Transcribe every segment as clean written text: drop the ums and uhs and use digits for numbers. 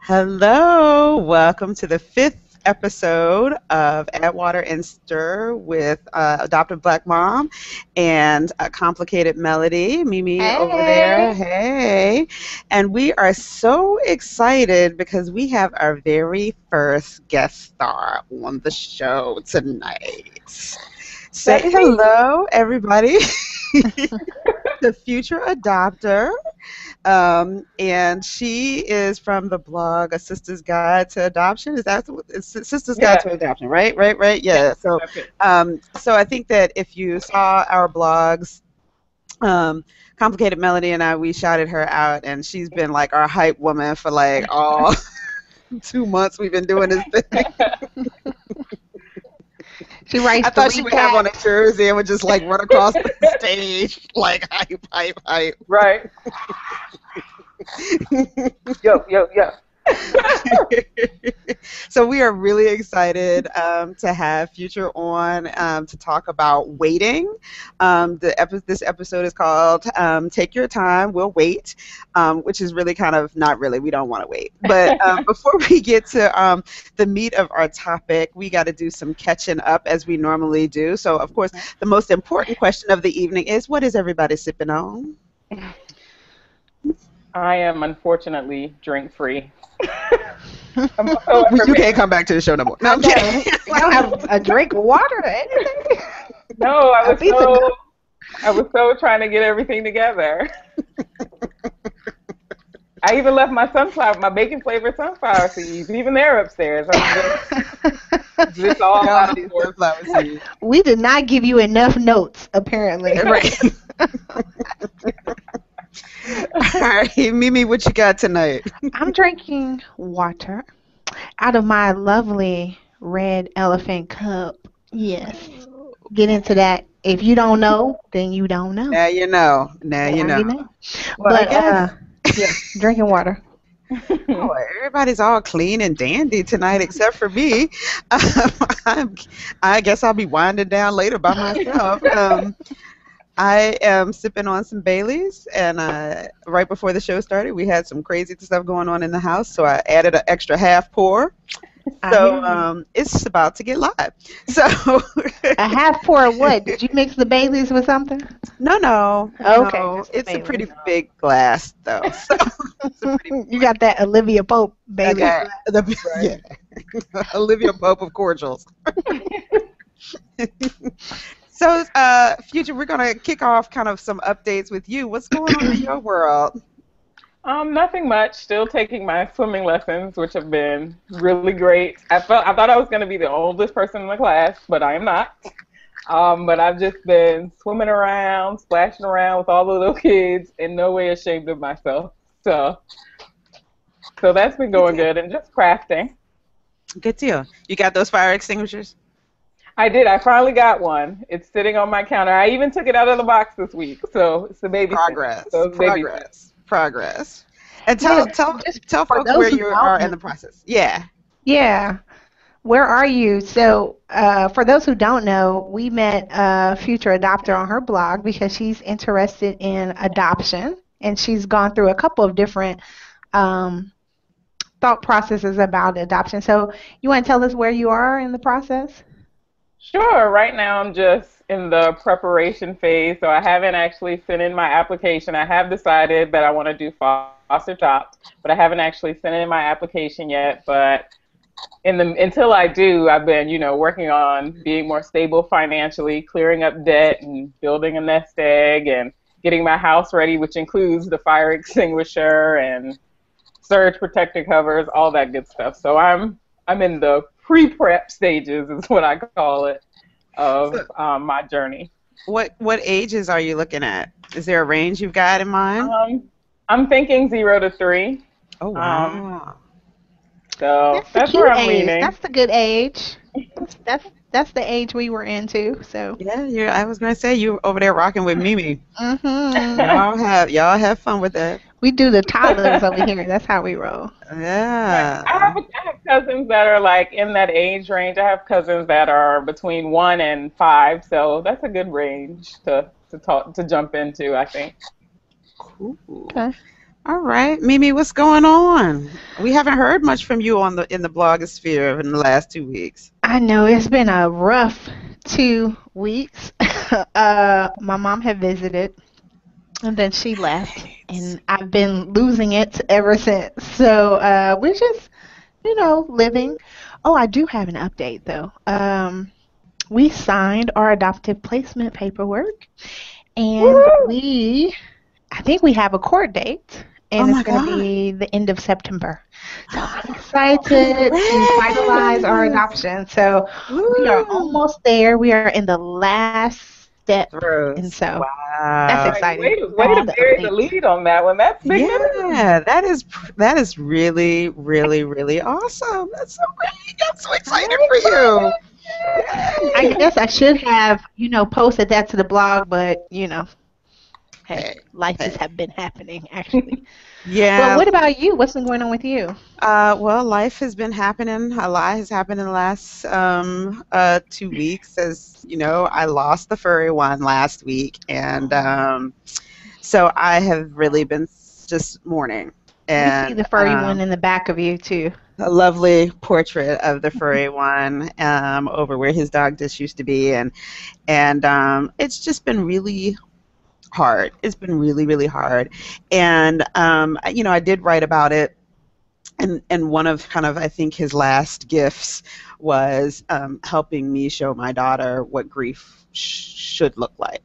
Hello, welcome to the fifth episode of Add Water and Stir with Adoptive Black Mom and Complicated Melody. Mimi over there, Hey. hey. And we are so excited because we have our very first guest star on the show tonight. Say Sexy. hello, everybody. The future adopter. And she is from the blog A Sister's Guide to Adoption. Is that it's Sister's Guide Yeah. to Adoption, right? Right. Yeah. Yeah. So, That's it. so I think that if you saw our blogs, Complicated Melody and I, we shouted her out, and she's been like our hype woman for like all 2 months. We've been doing this thing. She writes I the thought she would have on a recap. jersey and would just like run across the stage like hype. Right. Yo. So we are really excited to have Future on to talk about waiting. This episode is called Take Your Time, We'll Wait, which is really kind of not really, we don't want to wait. But before we get to the meat of our topic, we got to do some catching up as we normally do. So, of course, the most important question of the evening is, what is everybody sipping on? I am unfortunately drink free. You can't come back to the show no more. No, I'm kidding. You don't have a drink of water or anything? No, A piece of I was so trying to get everything together. I even left my bacon flavored sunflower seeds. Even they're upstairs. I'm just all out of order. Sunflower seeds. We did not give you enough notes, apparently. Right. All right, Mimi, what you got tonight? I'm drinking water out of my lovely red elephant cup. Yes. Get into that. If you don't know, then you don't know. Now you know. Now you know. Well, But, I yeah, drinking water. Oh, everybody's all clean and dandy tonight except for me. I guess I'll be winding down later by myself. I am sipping on some Baileys, and right before the show started, we had some crazy stuff going on in the house, so I added an extra half pour. So it's about to get live. So A half pour of what? Did you mix the Baileys with something? no. Okay, No. just the It's a Baileys. pretty big glass, though. So it's a pretty You got that Olivia Pope Bailey. okay. Yeah. Olivia Pope of cordials. So, Future, we're going to kick off kind of some updates with you. What's going on in your world? Nothing much. Still taking my swimming lessons, which have been really great. I thought I was going to be the oldest person in the class, but I am not. But I've just been swimming around, splashing around with all the little kids, in no way ashamed of myself. So that's been going good, and just crafting. Good deal. You got those fire extinguishers? I did. I finally got one. It's sitting on my counter. I even took it out of the box this week, so it's a baby. Progress. So it's baby Progress. And tell for folks those where who you don't are know. in the process. Yeah. Yeah. Where are you? So, for those who don't know, we met a future adopter on her blog because she's interested in adoption, and she's gone through a couple of different thought processes about adoption. So, you want to tell us where you are in the process? Sure. Right now I'm just in the preparation phase, so I haven't actually sent in my application. I have decided that I want to do foster top, but I haven't actually sent in my application yet. But until I do, I've been, working on being more stable financially, clearing up debt and building a nest egg and getting my house ready, which includes the fire extinguisher and surge protector covers, all that good stuff. So I'm in the pre-prep stages is what I call it of my journey. What ages are you looking at? Is there a range you've got in mind? I'm thinking 0 to 3. Oh, wow. So the that's cute where I'm age. leaning. That's the good age. That's the age we were into. So. Yeah, I was going to say you over there rocking with Mimi. Mm-hmm. Y'all have fun with that. We do the toddlers over here. That's how we roll. Yeah. I have cousins that are like in that age range. I have cousins that are between 1 and 5, so that's a good range to jump into, I think. Cool. Okay. All right, Mimi, what's going on? We haven't heard much from you on the in the blogosphere in the last 2 weeks. I know it's been a rough 2 weeks. My mom had visited, and then she left, Right. and I've been losing it ever since. So we're just, living. Oh, I do have an update though. We signed our adoptive placement paperwork, and Woo! I think we have a court date, Oh and it's my going to God. be the end of September. So I'm excited to finalize our Congrats. adoption. So we are Woo. almost there. We are in the last step, and Gross. so that's All Wow. right, exciting. way That's to the bury the update. lead on that one. That's big news. Yeah, that is really, really, really awesome. That's so great. I'm so I'm excited for you. I excited. guess Yay. I should have, posted that to the blog, but hey, Hey, life has hey. have been happening actually. But Yeah. what about you? What's been going on with you? Well, life has been happening. A lot has happened in the last 2 weeks. As you know, I lost the furry one last week, and so I have really been just mourning. We see And the furry one in the back of you too. a lovely portrait of the furry one over where his dog dish used to be, and it's just been really hard. It's been really, really hard, and I did write about it, and one of kind of I think his last gifts was helping me show my daughter what grief should look like,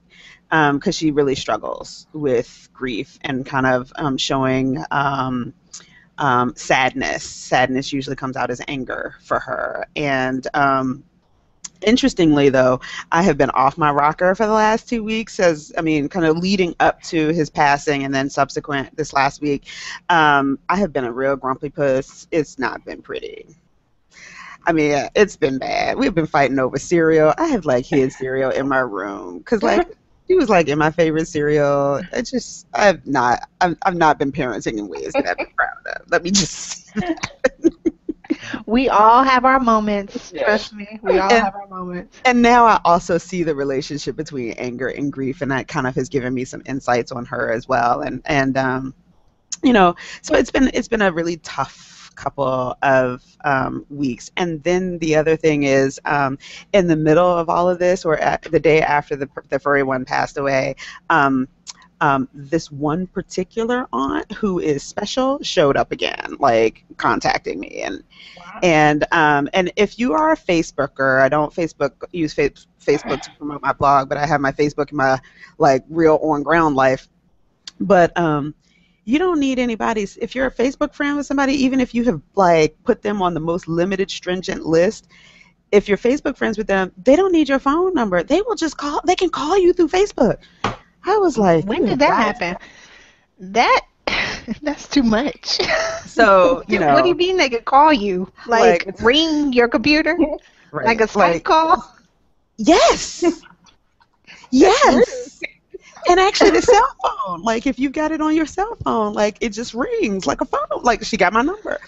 because she really struggles with grief and kind of showing sadness. Sadness usually comes out as anger for her, and interestingly, though, I have been off my rocker for the last 2 weeks, as I mean, kind of leading up to his passing and then subsequent this last week. I have been a real grumpy puss. It's not been pretty. I mean, yeah, it's been bad. We've been fighting over cereal. I have like hid cereal in my room because like he was like in my favorite cereal. It's just I've not been parenting in ways that I've been proud of. Let me just We all have our moments. Yeah. Trust me, we all and have our moments. and now I also see the relationship between anger and grief, and that kind of has given me some insights on her as well. And you know, so it's been a really tough couple of weeks. And then the other thing is, in the middle of all of this, or at the day after the furry one passed away. This one particular aunt who is special showed up again, like contacting me, Wow. and if you are a Facebooker, I don't use Facebook to promote my blog, but I have my Facebook in my like real on ground life. But you don't need anybody's. If you're a Facebook friend with somebody, even if you have like put them on the most limited, stringent list, if you're Facebook friends with them, they don't need your phone number. They will just call. They can call you through Facebook. I was like, When good did that God. happen? That that's too much. So What do you mean they could call you? like Like ring your computer? Like right, a Skype like call? yes, That's rude. yes. And actually, the cell phone, like if you've got it on your cell phone, like it just rings like a phone. Like she got my number.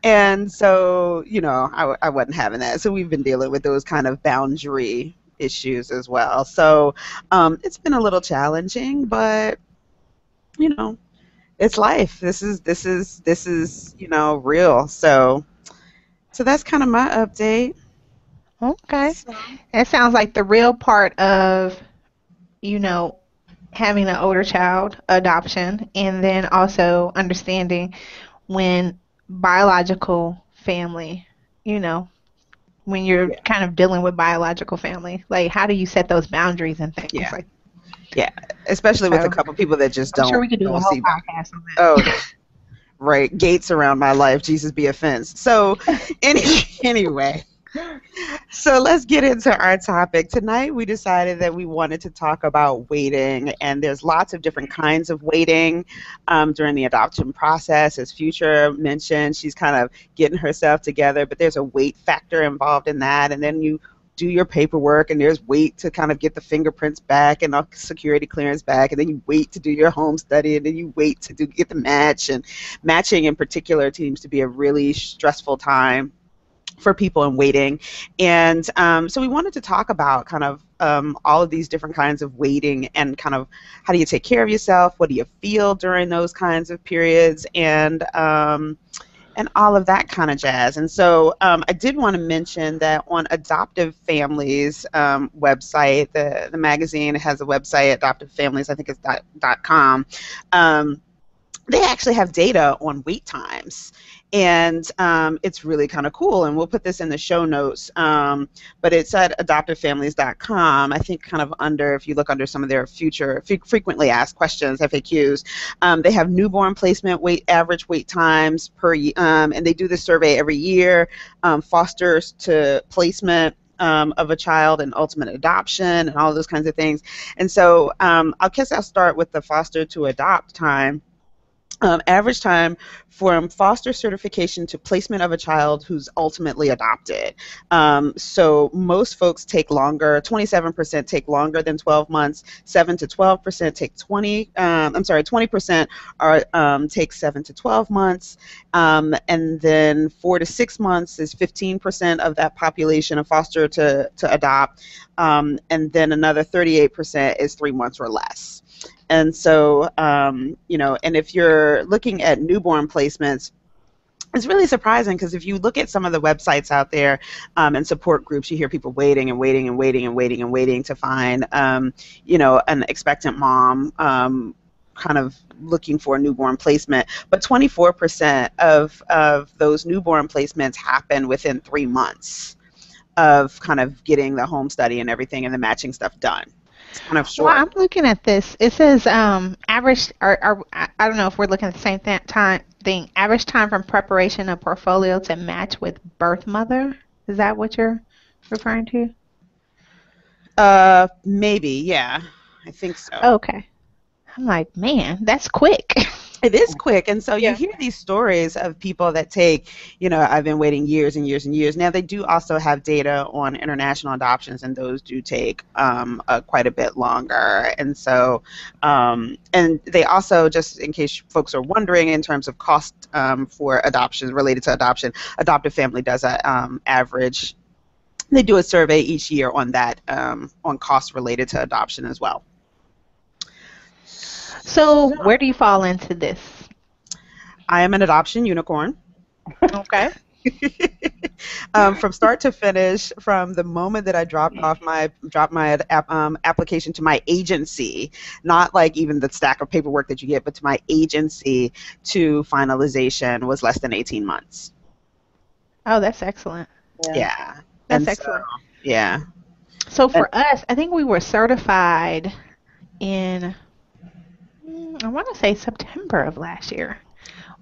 And so, I wasn't having that. So we've been dealing with those kind of boundary issues as well. So it's been a little challenging, but, you know, it's life. This is real. So that's kind of my update. Okay. So, That sounds like the real part of, you know, having an older child, adoption, and then also understanding when biological family, you know, when you're yeah, kind of dealing with biological family, like how do you set those boundaries and things yeah, like yeah. Especially with a so? couple people that just I'm sure don't we could do a don't whole see. podcast on that. Oh, right, gates around my life. Jesus be offense. So, any, anyway, so let's get into our topic. Tonight we decided that we wanted to talk about waiting, and there's lots of different kinds of waiting during the adoption process. As Future mentioned, she's kind of getting herself together, but there's a wait factor involved in that. And then you do your paperwork, and there's wait to kind of get the fingerprints back and the security clearance back, and then you wait to do your home study, and then you wait to get the match. And matching in particular seems to be a really stressful time for people in waiting. And so we wanted to talk about kind of all of these different kinds of waiting and kind of how do you take care of yourself, what do you feel during those kinds of periods, and all of that kind of jazz. And so I did want to mention that on Adoptive Families website, the magazine has a website, Adoptive Families, I think it's .com. They actually have data on wait times, and it's really kind of cool, and we'll put this in the show notes, but it's at adoptivefamilies.com. I think kind of under, if you look under some of their future frequently asked questions, FAQs, they have newborn placement average wait times per and they do this survey every year, fosters to placement of a child and ultimate adoption and all those kinds of things. And so I guess I'll start with the foster to adopt time. Average time from foster certification to placement of a child who's ultimately adopted. So most folks take longer. 27% take longer than 12 months. 7 to 12% take 20% are take 7 to 12 months. And then 4 to 6 months is 15% of that population of foster to adopt. And then another 38% is 3 months or less. And so, you know, and if you're looking at newborn placements, it's really surprising because if you look at some of the websites out there and support groups, you hear people waiting and waiting and waiting and waiting and waiting to find, you know, an expectant mom kind of looking for a newborn placement. But 24% of those newborn placements happen within 3 months of kind of getting the home study and everything and the matching stuff done. It's kind of short. Well, I'm looking at this. It says average, or I don't know if we're looking at the same thing. Average time from preparation of portfolio to match with birth mother. Is that what you're referring to? Maybe, yeah. I think so. Okay. I'm like, man, that's quick. It is quick, and so you hear these stories of people that take, you know, I've been waiting years and years and years. Now, they do also have data on international adoptions, and those do take quite a bit longer. And so, and they also, just in case folks are wondering, in terms of cost for adoptions related to adoption, Adoptive Family does a average. They do a survey each year on that, on costs related to adoption as well. So where do you fall into this? I am an adoption unicorn. Okay. From start to finish, from the moment that I dropped my application to my agency, not like even the stack of paperwork that you get, but to my agency to finalization was less than 18 months. Oh, that's excellent. Yeah. That's excellent. So, yeah. So for us, I think we were certified in, I want to say September of last year.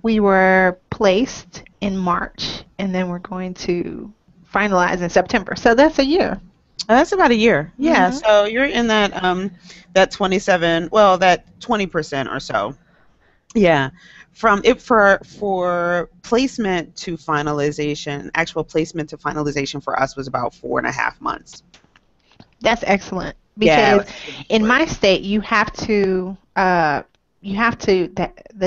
We were placed in March, and then we're going to finalize in September. So that's a year. That's about a year. Yeah. Mm-hmm. So you're in that 27, well, that 20% or so. Yeah. From it for placement to finalization, actual placement to finalization for us was about 4.5 months. That's excellent, because in my state you have to the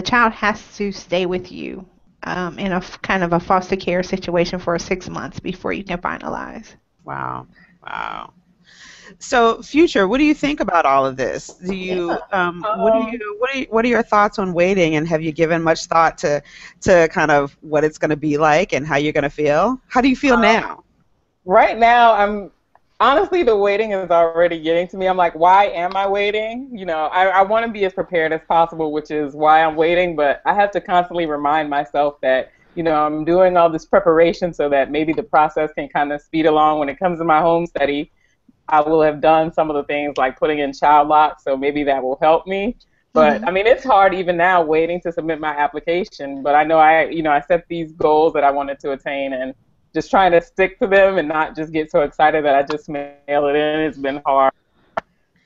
child has to stay with you in a kind of a foster care situation for 6 months before you can finalize. Wow. So, Future, what do you think about all of this? Do you what are your thoughts on waiting, and have you given much thought to kind of what it's going to be like and how you're going to feel? How do you feel now? Right now, honestly, the waiting is already getting to me. I'm like, why am I waiting? You know, I want to be as prepared as possible, which is why I'm waiting, but I have to constantly remind myself that, you know, I'm doing all this preparation so that maybe the process can kind of speed along. When it comes to my home study, I will have done some of the things like putting in child lock, so maybe that will help me. But, I mean, it's hard even now waiting to submit my application, but I know I set these goals that I wanted to attain, and just trying to stick to them and not just get so excited that I just mail it in. It's been hard.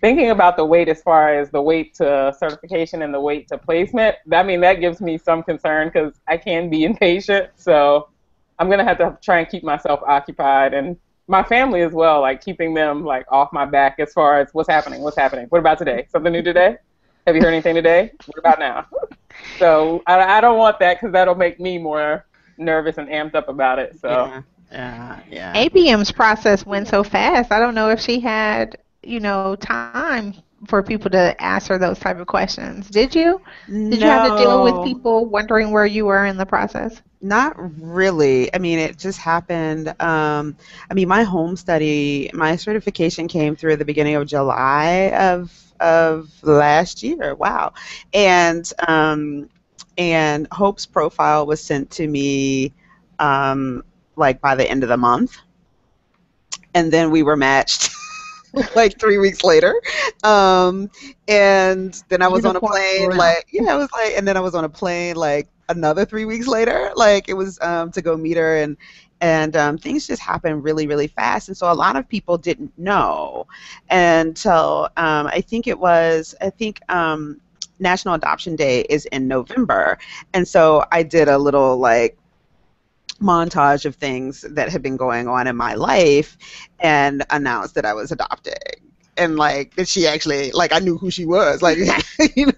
Thinking about the wait as far as the wait to certification and the wait to placement, I mean, that gives me some concern because I can be impatient. So I'm going to have to try and keep myself occupied, and my family as well, like keeping them like off my back as far as what's happening. What about today? Something new today? Have you heard anything today? What about now? So I don't want that, because that'll make me more nervous and amped up about it. So Yeah, yeah. ABM's process went so fast. I don't know if she had, time for people to ask her those type of questions. Did you? Did you have to deal with No, people wondering where you were in the process? not really. I mean, it just happened. I mean, my home study, my certification came through at the beginning of July of last year. Wow. And Hope's profile was sent to me um like by the end of the month, and then we were matched like 3 weeks later. Um, and then I was on a Unicorns plane, around. like, yeah, I was like, and then I was on a plane like another 3 weeks later. Like it was to go meet her, and things just happened really, really fast. And so a lot of people didn't know until I think National Adoption Day is in November. And so I did a little like montage of things that had been going on in my life and announced that I was adopting. And like that she actually like I knew who she was. Like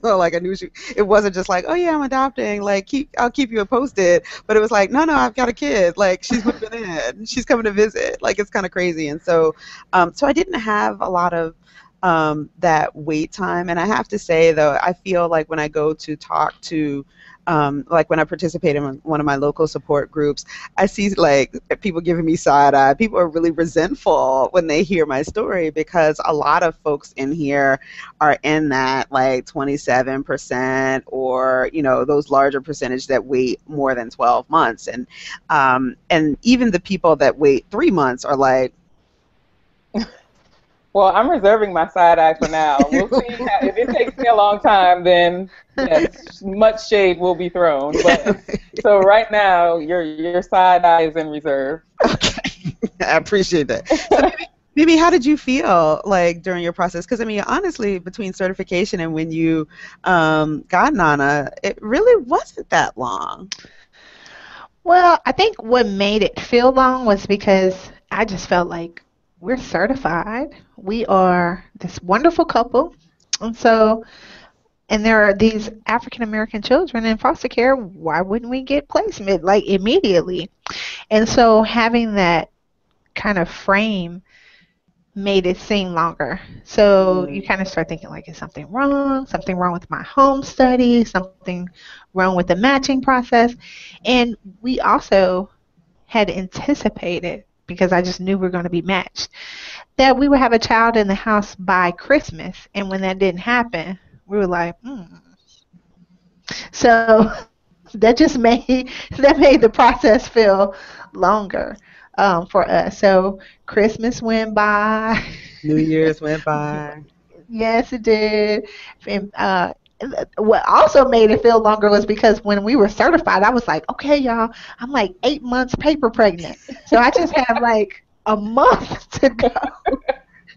like I knew she it wasn't just like, oh yeah, I'm adopting, like I'll keep you posted. But it was like, no, I've got a kid. Like she's moving in. She's coming to visit. Like it's kind of crazy. And so I didn't have a lot of that wait time. And I have to say though, I feel like when I go to talk to like when I participate in one of my local support groups, I see like people giving me side eye. People are really resentful when they hear my story because a lot of folks in here are in that like 27% or those larger percentage that wait more than 12 months, and even the people that wait 3 months are like, Well, I'm reserving my side eye for now. We'll see if it takes me a long time, then yes, much shade will be thrown. But so right now, your side eye is in reserve. okay, I appreciate that. So maybe how did you feel like during your process? Because I mean, honestly, between certification and when you got Nana, it really wasn't that long. Well, I think what made it feel long was because I just felt like we're certified. We are this wonderful couple. And so, and there are these African American children in foster care. Why wouldn't we get placement like immediately? And so having that kind of frame made it seem longer. So you Mm. kind of start thinking like, is something wrong? Something wrong with my home study? Something wrong with the matching process? And we also had anticipated, because I just knew we were going to be matched, that we would have a child in the house by Christmas. And when that didn't happen, we were like, So that just made the process feel longer for us. So Christmas went by. New Year's went by. Yes, it did. And what also made it feel longer was because when we were certified, I was like, okay, y'all, I'm like 8 months paper pregnant. So I just have like a month to go,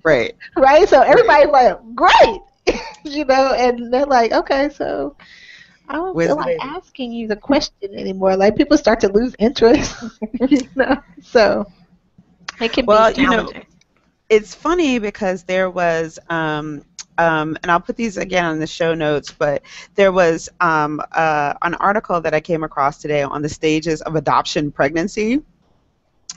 Right. right? So Right. everybody's like, great, and they're like, okay, so I don't Where's feel the like baby? asking you the question anymore. Like people start to lose interest, So it can be Well, challenging. it's funny because there was and I'll put these again on the show notes, but there was an article that I came across today on the stages of adoption pregnancy.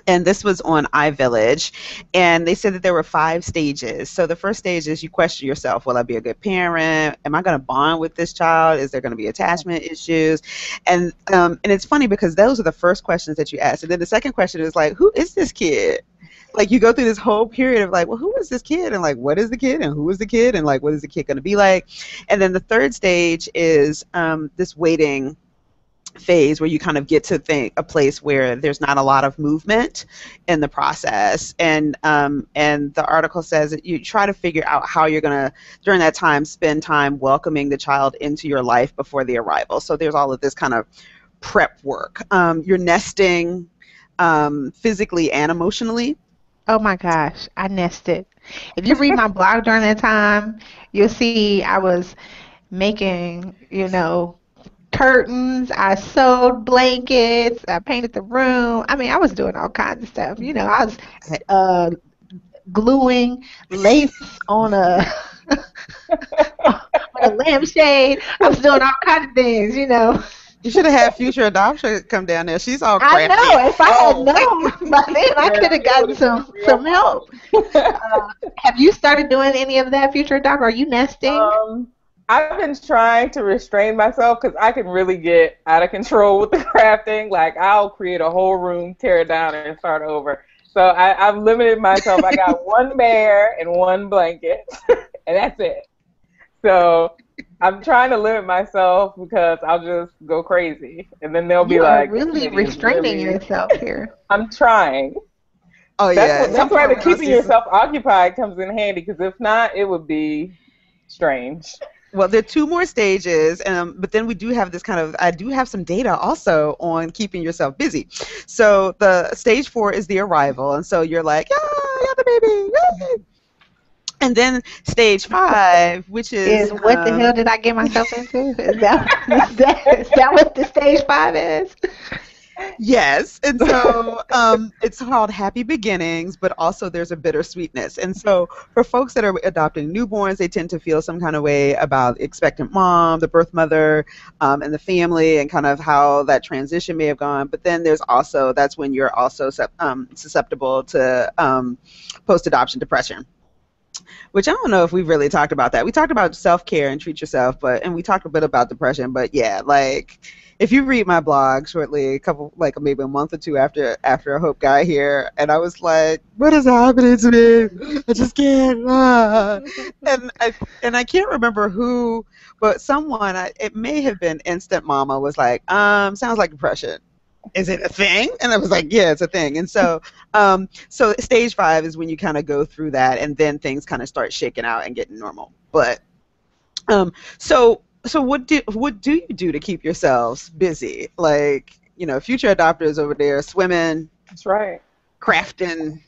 And this was on iVillage, and they said that there were 5 stages. So the first stage is you question yourself: will I be a good parent? Am I going to bond with this child? Is there going to be attachment issues? And it's funny because those are the first questions that you ask, and then the second question is like, who is this kid? Like you go through this whole period of like, well, who is this kid, and like, what is the kid, and who is the kid, and like, what is the kid going to be like? And then the third stage is this waiting phase where you kind of get to think a place where there's not a lot of movement in the process, and the article says that you try to figure out how you're going to during that time spend time welcoming the child into your life before the arrival. So there's all of this kind of prep work. You're nesting physically and emotionally. Oh my gosh, I nested. If you read my blog during that time, you'll see I was making, curtains. I sewed blankets. I painted the room. I mean, I was doing all kinds of stuff. I was uh, gluing lace on a on a lampshade. I was doing all kinds of things. You should have had future adoption come down there. She's all I crafty. know. If I had Oh, known by then, I could Girl, have it would gotten have been real some help. fun. Have you started doing any of that, future doc? Are you nesting? Um, I've been trying to restrain myself because I can really get out of control with the crafting. Like I'll create a whole room, tear it down, and start over. So I've limited myself. I got one bear and one blanket, and that's it. So I'm trying to limit myself because I'll just go crazy, and then they'll be You are like, "This really lady is restraining really." yourself here. I'm trying. oh yeah. At some That's why point the we're gonna keeping see some. yourself occupied comes in handy. Because if not, it would be strange. Well, there are two more stages, but then we do have this kind of. I do have some data also on keeping yourself busy. So the stage 4 is the arrival, and so you're like, yeah, I got the baby, yay! And then stage 5, which is Is what the hell did I get myself into? Is that what the stage 5 is? yes, and so it's called Happy Beginnings, but also there's a bittersweetness. And so for folks that are adopting newborns, they tend to feel some kind of way about expectant mom, the birth mother, and the family, and kind of how that transition may have gone. But then there's also that's when you're also susceptible to post-adoption depression. Which I don't know if we've really talked about that. We talked about self-care and treat yourself, and we talked a bit about depression. But yeah, like if you read my blog shortly, a couple, like maybe a month or two after Hope got here, and I was like, what is happening to me? I just can't. And I can't remember who, but someone, it may have been Instant Mama, was like, sounds like depression. Is it a thing? And I was like, yeah, it's a thing. And so stage 5 is when you kind of go through that, and then things kind of start shaking out and getting normal. But so what do you do to keep yourselves busy? Like, future adopters over there swimming, That's right. crafting,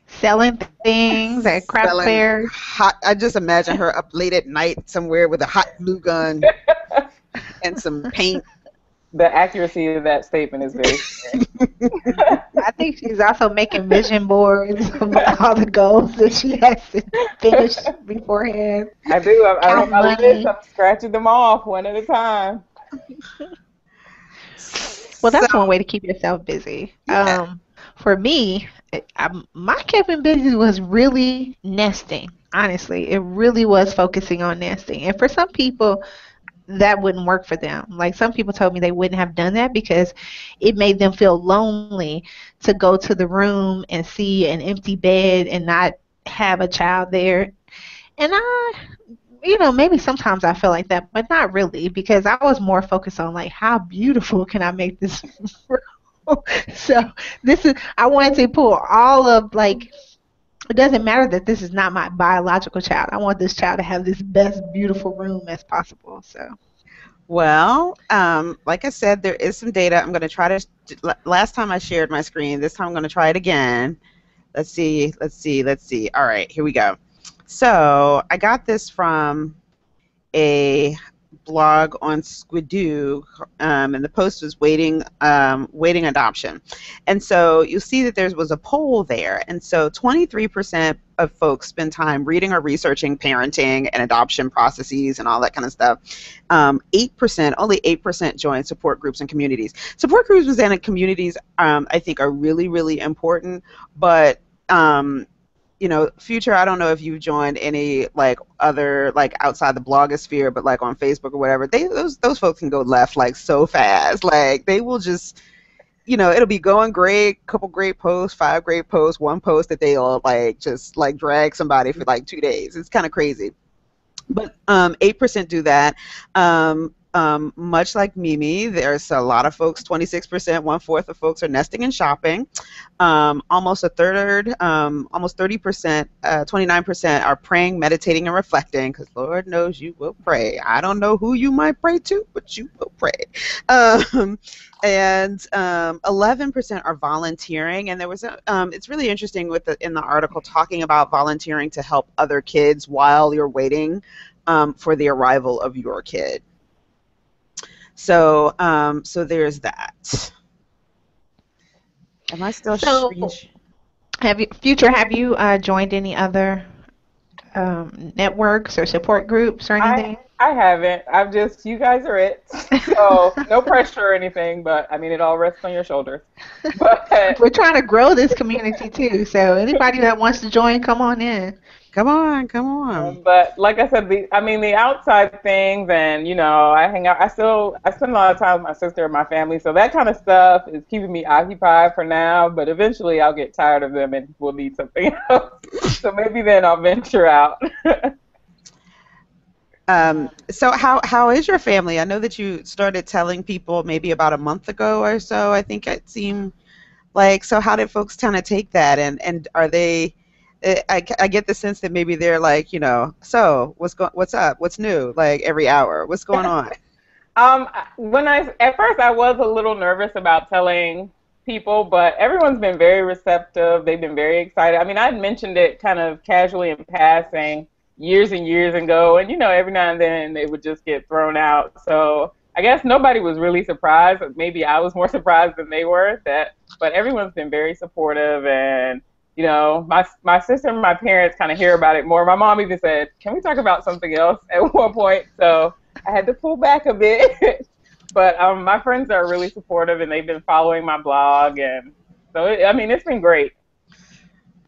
Selling things at craft selling fairs. hot. I just imagine her up late at night somewhere with a hot glue gun and some paint. The accuracy of that statement is very clear. I think she's also making vision boards of all the goals that she has to finish beforehand. I do. I Count have my list. money. I'm scratching them off one at a time. Well, So that's one way to keep yourself busy. yeah. For me, my keeping busy was really nesting. Honestly, it really was focusing on nesting. And for some people, that wouldn't work for them. Like some people told me they wouldn't have done that because it made them feel lonely to go to the room and see an empty bed and not have a child there. And maybe sometimes I feel like that, but not really because I was more focused on like how beautiful can I make this room. So I wanted to pull all of like it doesn't matter that this is not my biological child. I want this child to have this best beautiful room as possible. So Well, like I said, there is some data. I'm going to try to. Last time I shared my screen. This time I'm going to try it again. Let's see. All right, here we go. So I got this from a blog on Squidoo, and the post was waiting adoption. And so you'll see that there was a poll there. And so 23% of folks spend time reading or researching parenting and adoption processes and all that kind of stuff. 8%, only 8% join support groups and communities. Support groups and communities, I think, are really, really important, but future, I don't know if you've joined any like other like outside the blogosphere, but like on Facebook or whatever, those folks can go left like so fast. Like they will just, it'll be going great, couple great posts, 5 great posts, one post that they'll like just like drag somebody for like 2 days. It's kind of crazy. But 8% do that. Much like Mimi, there's a lot of folks, 26%, 1/4 of folks are nesting and shopping. Almost a third, almost 30%, 29% are praying, meditating, and reflecting, because Lord knows you will pray. I don't know who you might pray to, but you will pray. And 11% are volunteering, and there was it's really interesting in the article talking about volunteering to help other kids while you're waiting for the arrival of your kid. So there's that. Am I still So, screen? have you joined any other networks or support groups or anything? I haven't. I've just, you guys are it. So no pressure or anything, but I mean, it all rests on your shoulders. But We're trying to grow this community too. So anybody that wants to join, come on in. Come on, come on. But like I said, I mean, the outside things, and I hang out. I spend a lot of time with my sister and my family, so that kind of stuff is keeping me occupied for now. But eventually, I'll get tired of them and will need something else. So maybe then I'll venture out. So how is your family? I know that you started telling people maybe about a month ago or so. I think it seemed like. So how did folks kind of take that? And are they? I get the sense that maybe they're like, so what's up? What's new? Like every hour, what's going on? At first I was a little nervous about telling people, but everyone's been very receptive. They've been very excited. I mean, I'd mentioned it kind of casually in passing years and years ago, and every now and then they would just get thrown out. So I guess nobody was really surprised. Maybe I was more surprised than they were. But everyone's been very supportive, and my sister and my parents kind of hear about it more. My mom even said, "Can we talk about something else?" at one point. So I had to pull back a bit. But my friends are really supportive, and they've been following my blog, and so it's been great.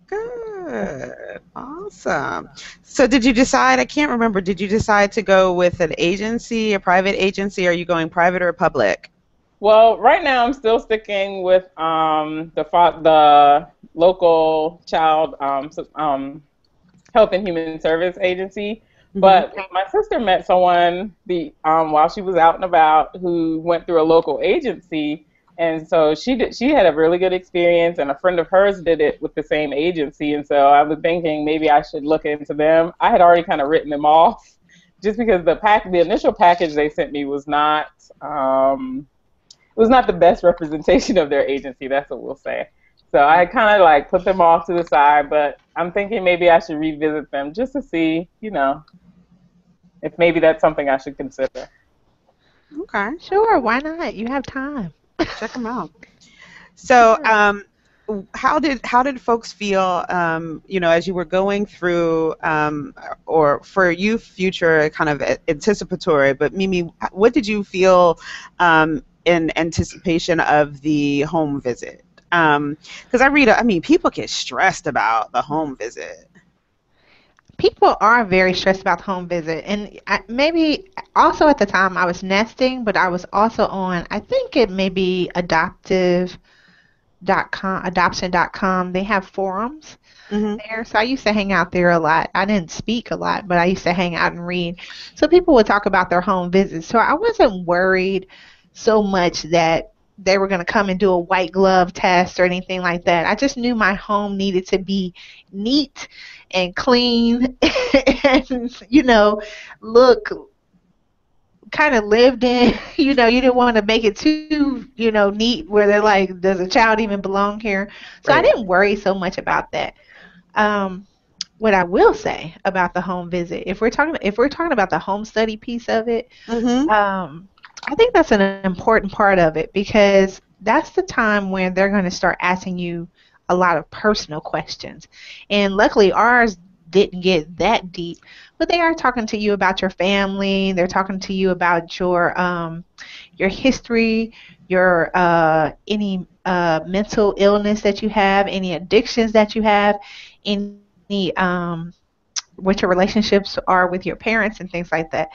Good. Awesome. So did you decide, I can't remember, did you decide to go with an agency, a private agency? Are you going private or public? Well, right now I'm still sticking with the local child health and human service agency. But my sister met someone while she was out and about who went through a local agency, and so she had a really good experience, and a friend of hers did it with the same agency, and so I was thinking maybe I should look into them. I had already kind of written them off just because the initial package they sent me was not the best representation of their agency. That's what we'll say. So I kind of like put them off to the side, but I'm thinking maybe I should revisit them just to see, if maybe that's something I should consider. Okay. Sure, why not? You have time. Check them out. So, how did folks feel, as you were going through, or for you, future kind of anticipatory, but Mimi, what did you feel in anticipation of the home visit? Because people get stressed about the home visit. People are very stressed about the home visit, and maybe also at the time I was nesting, but I was also on, I think it may be adoption.com. They have forums there, so I used to hang out there a lot. I didn't speak a lot, but I used to hang out and read. So people would talk about their home visits. So I wasn't worried so much that they were going to come and do a white glove test or anything like that. I just knew my home needed to be neat and clean and, look kind of lived in. You didn't want to make it too, neat where they're like, does a child even belong here? So right. I didn't worry so much about that. What I will say about the home visit, if we're talking about the home study piece of it, I think that's an important part of it, because that's the time when they're going to start asking you a lot of personal questions. And luckily ours didn't get that deep, but they are talking to you about your family. They're talking to you about your history, your any mental illness that you have, any addictions that you have, any what your relationships are with your parents and things like that.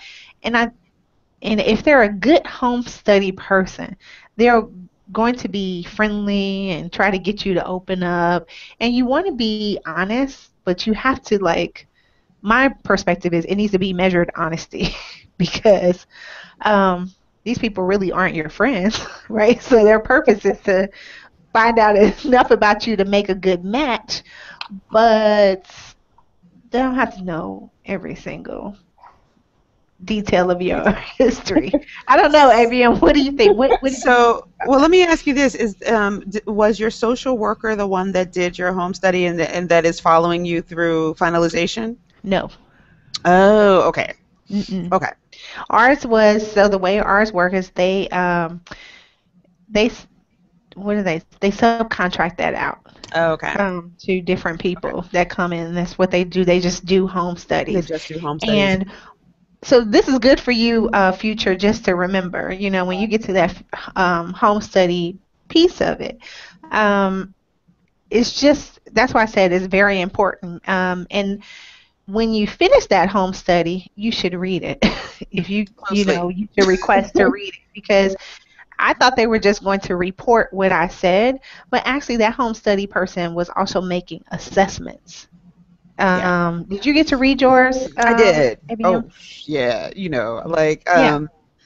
And if they're a good home study person, they're going to be friendly and try to get you to open up. And you want to be honest, but you have to, my perspective is it needs to be measured honesty because these people really aren't your friends, right? So their purpose is to find out enough about you to make a good match, but they don't have to know every single detail of your history. I don't know, Avian, what do you think? Well, let me ask you this: was your social worker the one that did your home study and that is following you through finalization? No. Oh, okay. Okay. Ours was, so the way ours work is they what do they subcontract that out Oh, okay. to different Okay. people that come in. That's what they do. They just do home They studies. just do home studies. And so this is good for you, future, just to remember, when you get to that home study piece of it. Um, it's just, that's why I said it's very important. And when you finish that home study, you should read it. If Closely. you should request to read it, because I thought they were just going to report what I said, but actually that home study person was also making assessments. Yeah. Did you get to read yours, I did. ABM? Oh, yeah. Like, Yeah.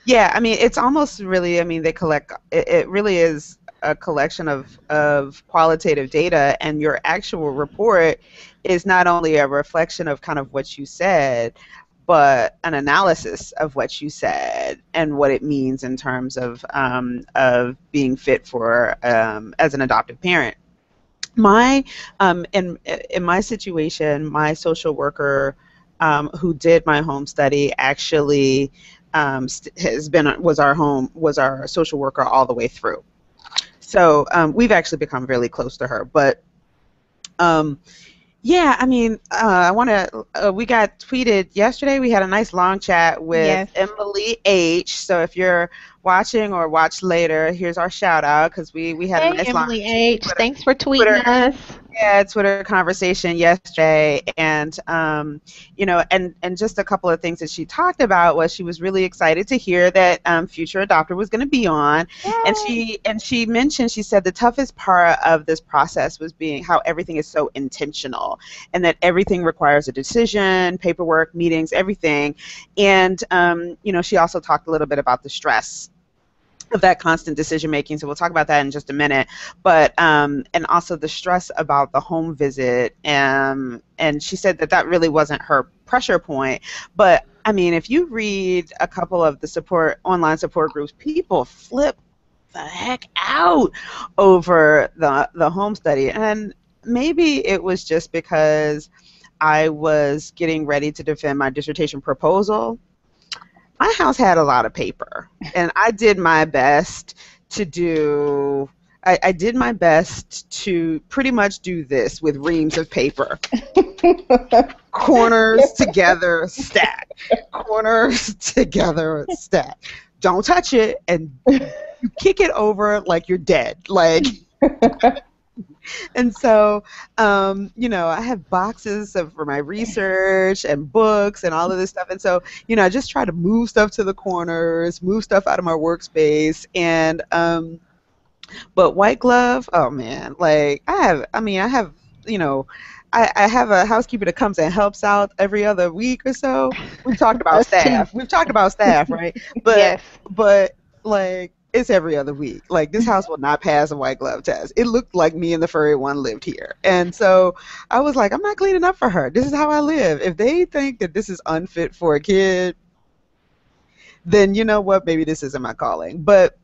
yeah. I mean, it's almost really. I mean, they collect. It really is a collection of qualitative data, and your actual report is not only a reflection of kind of what you said, but an analysis of what you said and what it means in terms of being fit for as an adoptive parent. My in my situation, my social worker who did my home study actually has been was our social worker all the way through. So we've actually become really close to her. But um, yeah, I mean, I want to. We got tweeted yesterday. We had a nice long chat with Yes. Emily H. So if you're watching or watch later, here's our shout out because we had a Hey, nice long Emily H. Thanks for tweeting Twitter us. yeah, Twitter conversation yesterday, and and just a couple of things that she talked about was she was really excited to hear that Future Adopter was going to be on, and Yay. she mentioned she said the toughest part of this process was being how everything is so intentional, and that everything requires a decision, paperwork, meetings, everything, and she also talked a little bit about the stress of that constant decision making. So we'll talk about that in just a minute. But and also the stress about the home visit. And she said that that really wasn't her pressure point. But I mean, if you read a couple of the online support groups, people flip the heck out over the home study. And maybe it was just because I was getting ready to defend my dissertation proposal. My house had a lot of paper, and I did my best to do. I did my best to pretty much do this with reams of paper, corners together, stack, corners together, stack. Don't touch it, and you kick it over like you're dead. Like, and so, I have boxes for my research and books and all of this stuff. And so, I just try to move stuff to the corners, move stuff out of my workspace. And, but white glove, oh man, like I have, you know, I have a housekeeper that comes and helps out every other week or so. We've talked about Us too. staff. We've talked about staff, right? But, Yes. but like, it's every other week. Like, this house will not pass a white glove test. It looked like me and the furry one lived here. And so I was like, I'm not cleaning up for her. This is how I live. If they think that this is unfit for a kid, then you know what? Maybe this isn't my calling. But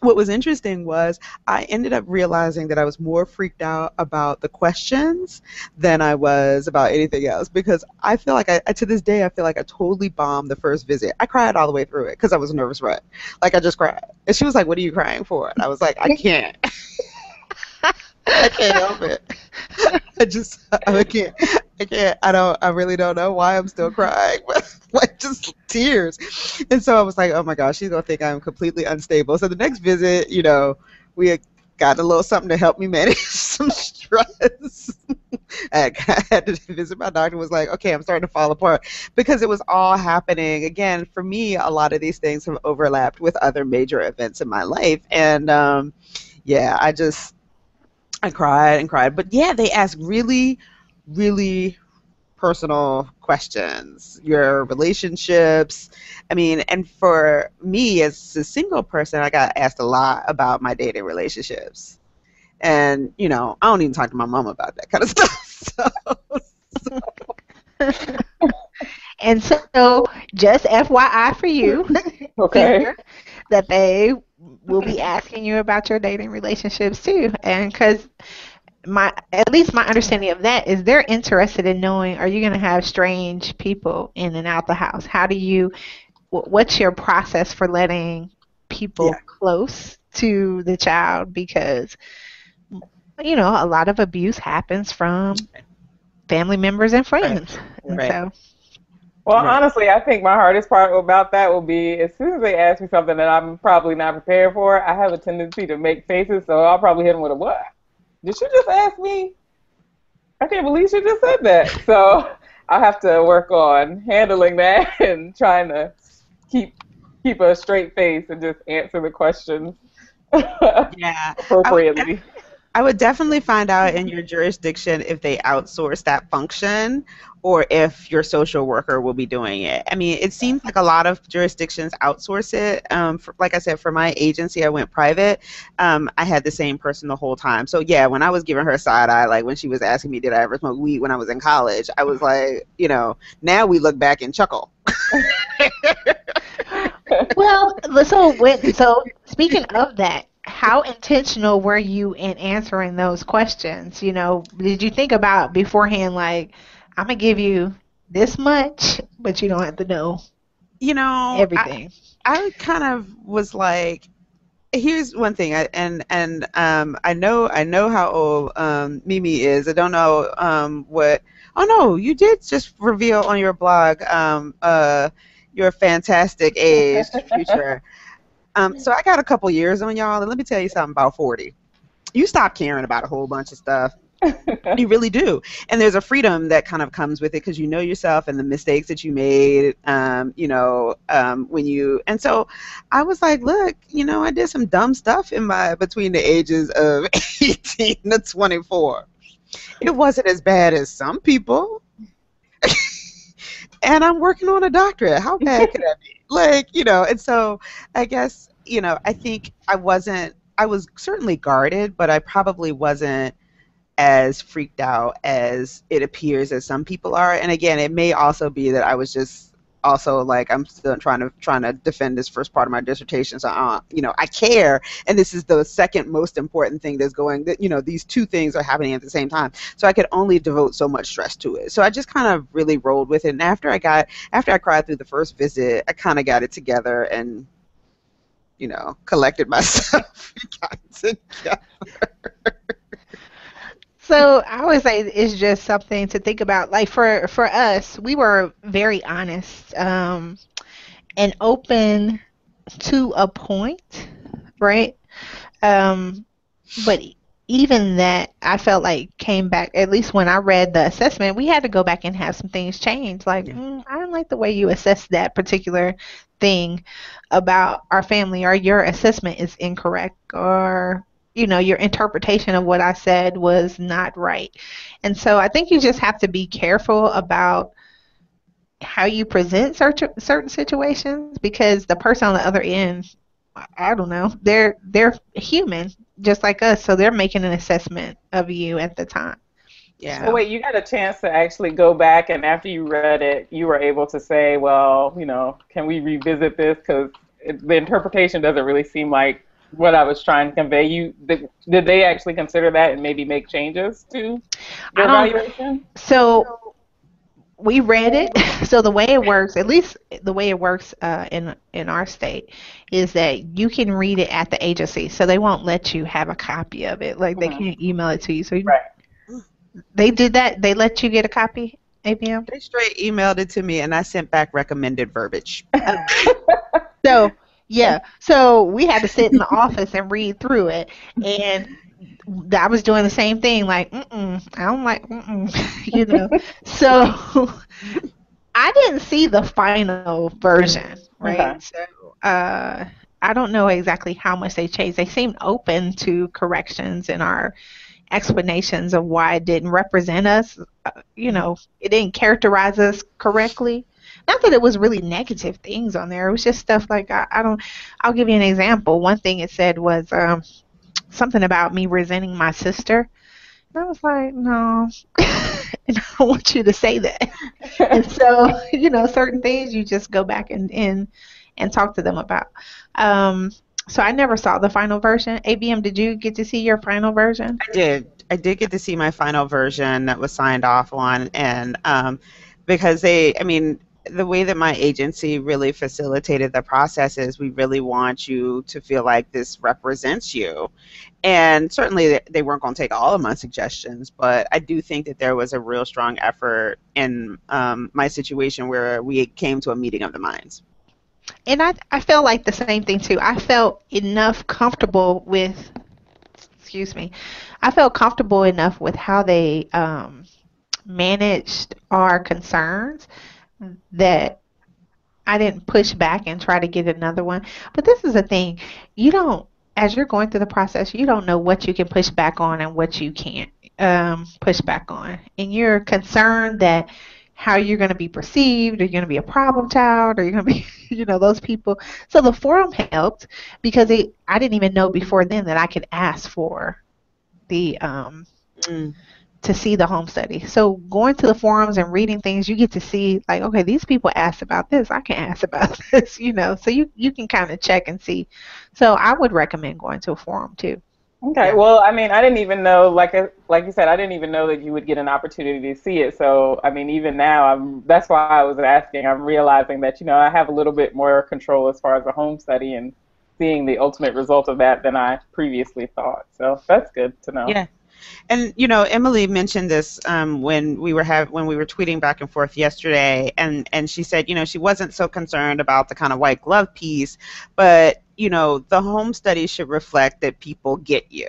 what was interesting was I ended up realizing that I was more freaked out about the questions than I was about anything else, because I feel like to this day, I feel like I totally bombed the first visit. I cried all the way through it because I was a nervous wreck. Like, I just cried. And she was like, "What are you crying for?" And I was like, "I can't. I can't help it. I can't. I can't. I really don't know why I'm still crying, but like, just tears." And so I was like, oh my gosh, she's gonna think I'm completely unstable. So the next visit, we had got a little something to help me manage some stress. I had to visit my doctor, was like, okay, I'm starting to fall apart, because it was all happening. Again, for me, a lot of these things have overlapped with other major events in my life. And yeah, I cried and cried. But yeah, they ask really, really personal questions, your relationships. I mean, and for me as a single person, I got asked a lot about my dating relationships. And, I don't even talk to my mom about that kind of stuff. So, And so, just FYI for you, Okay. future, that they will be asking you about your dating relationships too. And because at least my understanding of that is they're interested in knowing, are you going to have strange people in and out the house? What's your process for letting yeah. people close to the child because, a lot of abuse happens from family members and Right. friends. And Right. so, Well, Right. honestly, I think my hardest part about that will be as soon as they ask me something that I'm probably not prepared for, I have a tendency to make faces, so I'll probably hit them with a what? Did you just ask me? I can't believe she just said that. So I have to work on handling that and trying to keep keep a straight face and just answer the questions Yeah. I would appropriately. I would definitely find out in your jurisdiction if they outsource that function or if your social worker will be doing it. I mean, it seems like a lot of jurisdictions outsource it. Like I said, for my agency, I went private. I had the same person the whole time. So yeah, when I was giving her side eye, like when she was asking me, did I ever smoke weed when I was in college? I was like, now we look back and chuckle. well, so speaking of that, how intentional were you in answering those questions? Did you think about beforehand, like, I'm gonna give you this much, but you don't have to know You know, I, everything? I kind of was like, here's one thing, I know how old Mimi is. I don't know what. Oh no, you did just reveal on your blog your fantastic age, future. So I got a couple years on y'all, and let me tell you something about 40. You stop caring about a whole bunch of stuff. You really do. And there's a freedom that kind of comes with it because you know yourself and the mistakes that you made, and so I was like, look, I did some dumb stuff between the ages of 18 to 24. It wasn't as bad as some people. And I'm working on a doctorate. How bad could that be? And so I guess, I think I was certainly guarded, but I probably wasn't as freaked out as it appears as some people are. And again, it may also be that I was just also like I'm still trying to defend this first part of my dissertation. So I care, and this is the second most important thing that's going. That these two things are happening at the same time. So I could only devote so much stress to it. So I just kind of really rolled with it. And after I cried through the first visit, I kind of got it together and collected myself and got it together. So I always say it's just something to think about. Like for us, we were very honest, and open to a point, right? Um, but even that, I felt like came back. At least when I read the assessment, we had to go back and have some things changed. Like, Yeah. I don't like the way you assessed that particular thing about our family, or your assessment is incorrect, or your interpretation of what I said was not right. And so I think you just have to be careful about how you present certain situations, because the person on the other end, I don't know, they're human just like us, so they're making an assessment of you at the time. So Yeah. wait, you got a chance to actually go back, and after you read it, you were able to say, well, can we revisit this? Because the interpretation doesn't really seem like what I was trying to convey. Did they actually consider that and maybe make changes to I your don't. evaluation? So we read it. So the way it works, at least the way it works in our state, is that you can read it at the agency. So they won't let you have a copy of it. Like, they Hmm. can't email it to you. So Right. they did that. They let you get a copy, ABM. They straight emailed it to me, and I sent back recommended verbiage. So yeah, so we had to sit in the office and read through it, and I was doing the same thing, like, I don't like, So I didn't see the final version, Okay. right? So I don't know exactly how much they changed. They seemed open to corrections in our explanations of why it didn't represent us. It didn't characterize us correctly. Not that it was really negative things on there. It was just stuff like, I don't. I'll give you an example. One thing it said was something about me resenting my sister. And I was like, no, and I don't want you to say that. And so, certain things you just go back and talk to them about. Um, so I never saw the final version. ABM, did you get to see your final version? I did. I did get to see my final version that was signed off on, and because I mean, the way that my agency really facilitated the process is we really want you to feel like this represents you. And certainly they weren't going to take all of my suggestions, but I do think that there was a real strong effort in my situation where we came to a meeting of the minds. And I felt like the same thing too. I felt enough comfortable with, excuse me, I felt comfortable enough with how they managed our concerns that I didn't push back and try to get another one. But this is the thing, you don't, as you're going through the process, you don't know what you can push back on and what you can't push back on. And you're concerned that how you're going to be perceived, are you going to be a problem child, or you're going to be, those people. So the forum helped because I didn't even know before then that I could ask for the Mm. to see the home study. So going to the forums and reading things, you get to see like, okay, these people asked about this. I can ask about this, So you can kind of check and see. So I would recommend going to a forum too. Okay. Yeah. Well, I mean, I didn't even know, like you said, I didn't even know that you would get an opportunity to see it. So, I mean, even now, that's why I was asking. I'm realizing that, I have a little bit more control as far as the home study and seeing the ultimate result of that than I previously thought. So that's good to know. Yeah. And Emily mentioned this when we were tweeting back and forth yesterday, and she said she wasn't so concerned about the kind of white glove piece, but the home study should reflect that people get you,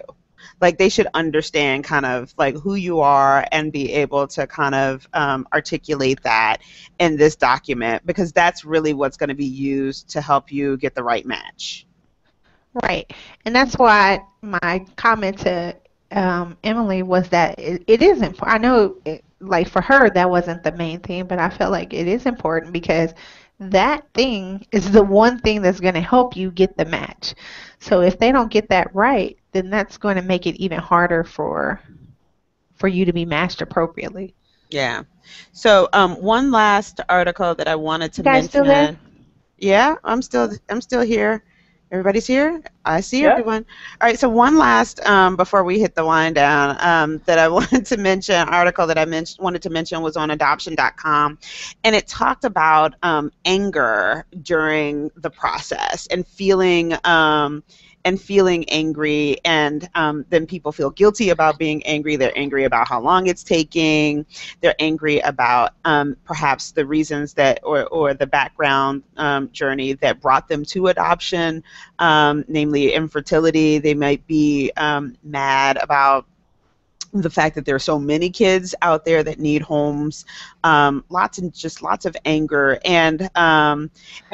like they should understand kind of like who you are and be able to kind of articulate that in this document, because that's really what's going to be used to help you get the right match. Right. And that's why my comment to Emily was that it is important. I know, like for her, that wasn't the main thing, but I felt like it is important because that thing is the one thing that's going to help you get the match. So if they don't get that right, then that's going to make it even harder for you to be matched appropriately. Yeah. So one last article that I wanted to You guys still there? mention. Yeah, I'm still here. Everybody's here. I see Yep. everyone. All right. So one last before we hit the wind down that I wanted to mention, article that I wanted to mention was on adoption.com, and it talked about anger during the process and feeling angry, and then people feel guilty about being angry. They're angry about how long it's taking. They're angry about perhaps the reasons that or the background journey that brought them to adoption, namely infertility. They might be mad about the fact that there are so many kids out there that need homes, lots of anger, and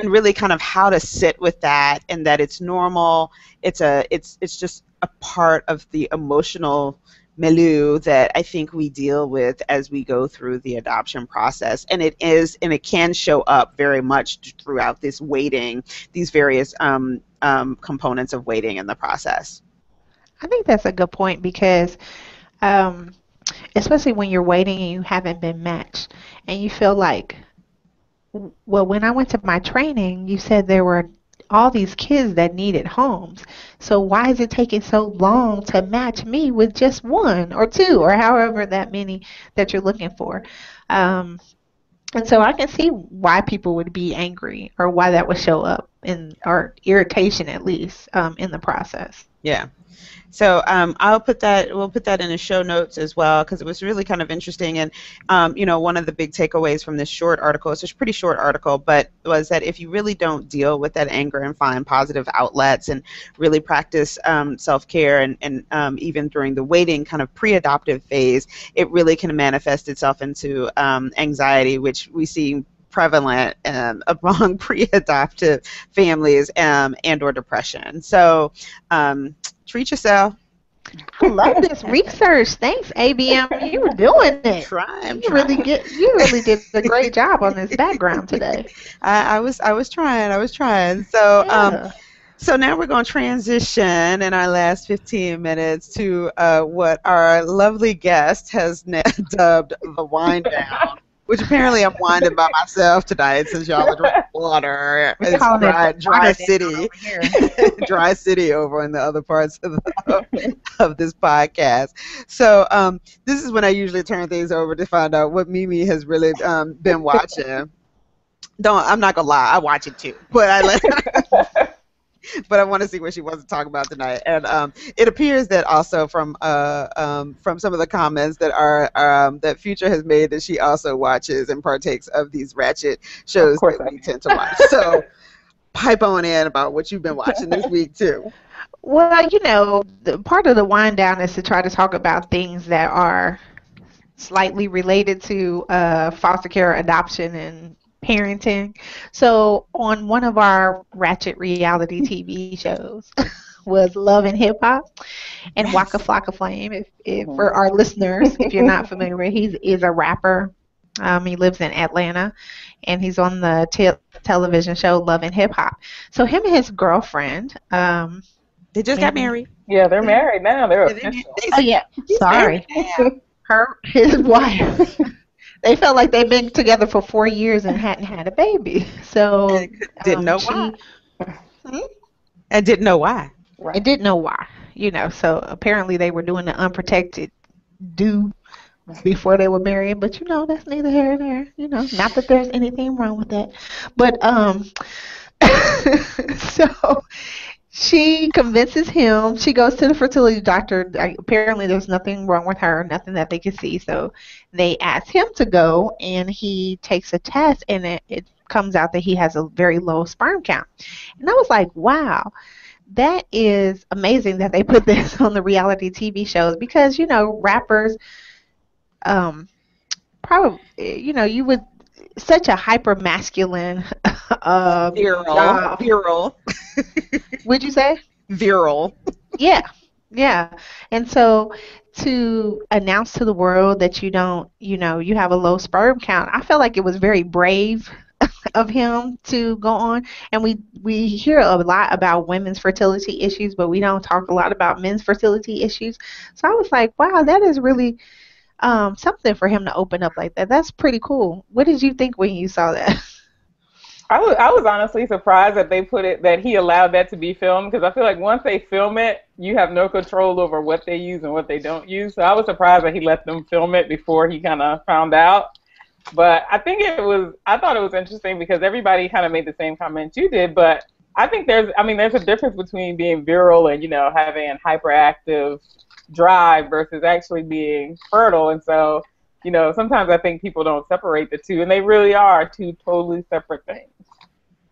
really kind of how to sit with that, and that it's normal. It's just a part of the emotional milieu that I think we deal with as we go through the adoption process, and it can show up very much throughout this waiting, these various components of waiting in the process. I think that's a good point because um, especially when you're waiting and you haven't been matched and you feel like, well, when I went to my training, you said there were all these kids that needed homes. So why is it taking so long to match me with just one or two or however that many that you're looking for? Um, and so I can see why people would be angry or why that would show up in or irritation at least in the process. Yeah. So we'll put that in the show notes as well, because it was really kind of interesting. And, one of the big takeaways from this short article, it's a pretty short article, but was that if you really don't deal with that anger and find positive outlets and really practice self-care and even during the waiting kind of pre-adoptive phase, it really can manifest itself into anxiety, which we see prevalent among pre-adoptive families and or depression. So treat yourself. I love this research. Thanks, ABM. You were doing it. I'm You trying. really did a great job on this background today. I was trying. So Yeah. so now we're going to transition in our last 15 minutes to what our lovely guest has dubbed the wind down, which apparently I'm winding by myself tonight since y'all are drinking water. We're It's calling it dry water down city, over here. dry city over in the other parts of this podcast. So this is when I usually turn things over to find out what Mimi has really been watching. Don't. I'm not gonna lie. I watch it too, but but I want to see what she wants to talk about tonight. And it appears that also from some of the comments that are that Future has made, that she also watches and partakes of these ratchet Of shows course that I we do. tend to watch. So pipe on in about what you've been watching this week too. Well, part of the wind down is to try to talk about things that are slightly related to foster care, adoption, and parenting. So, on one of our ratchet reality TV shows was Love and Hip Hop, and Waka Yes. Flocka Flame. If Mhm. for our listeners, if you're not familiar with, he is a rapper. He lives in Atlanta, and he's on the television show Love and Hip Hop. So him and his girlfriend, They just got maybe. married. Yeah, they're married now. They're Yeah, official. Oh yeah, he's married sorry. now. His wife. They felt like they've been together for 4 years and hadn't had a baby. So Didn't know why. she, hmm? And didn't know why. I Right. didn't know why. So apparently they were doing the unprotected do before they were married. But that's neither here nor there. Not that there's anything wrong with that. But so she convinces him. She goes to the fertility doctor. Apparently, there's nothing wrong with her, nothing that they could see. So they ask him to go, and he takes a test, and it comes out that he has a very low sperm count. And I was like, wow, that is amazing that they put this on the reality TV shows because, rappers, um, probably, you would, such a hyper masculine Viral. job. Viral. Would you say? Viral. Yeah, yeah. And so to announce to the world that you don't, you have a low sperm count, I felt like it was very brave of him to go on. And we hear a lot about women's fertility issues, but we don't talk a lot about men's fertility issues. So I was like, wow, that is really something for him to open up like that. That's pretty cool. What did you think when you saw that? I was honestly surprised that that he allowed that to be filmed because I feel like once they film it, you have no control over what they use and what they don't use. So I was surprised that he let them film it before he kind of found out. But I thought it was interesting because everybody kind of made the same comments you did. But I think there's a difference between being virile and, having a hyperactive drive versus actually being fertile. And so, sometimes I think people don't separate the two, and they really are two totally separate things.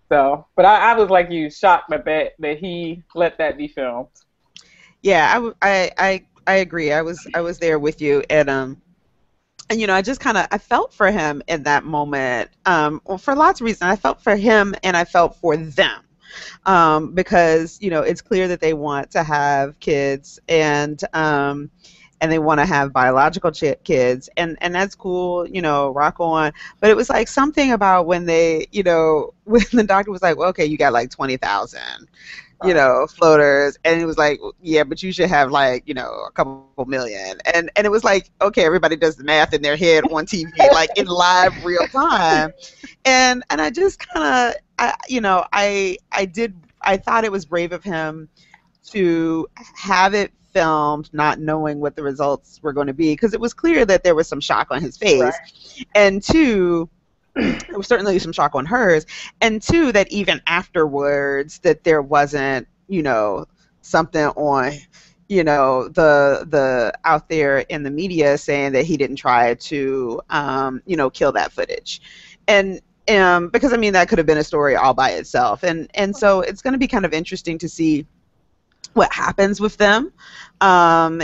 So, but I was like you, shocked that he let that be filmed. Yeah, I agree. I was there with you, and I just kind of I felt for him in that moment. Well, for lots of reasons, I felt for him and I felt for them. Because it's clear that they want to have kids, and they want to have biological kids, and that's cool, rock on. But it was like something about when they, when the doctor was like, well, okay, you got like 20,000 floaters, and it was like, yeah, but you should have like, a couple million, and it was like, okay, everybody does the math in their head on TV, like in live real time. And I just kind of, I thought it was brave of him to have it filmed not knowing what the results were going to be, because it was clear that there was some shock on his face. Right. And two, there was certainly some shock on hers, and two, that even afterwards that there wasn't something on the out there in the media saying that he didn't try to kill that footage. And because that could have been a story all by itself, and so it's going to be kind of interesting to see what happens with them. And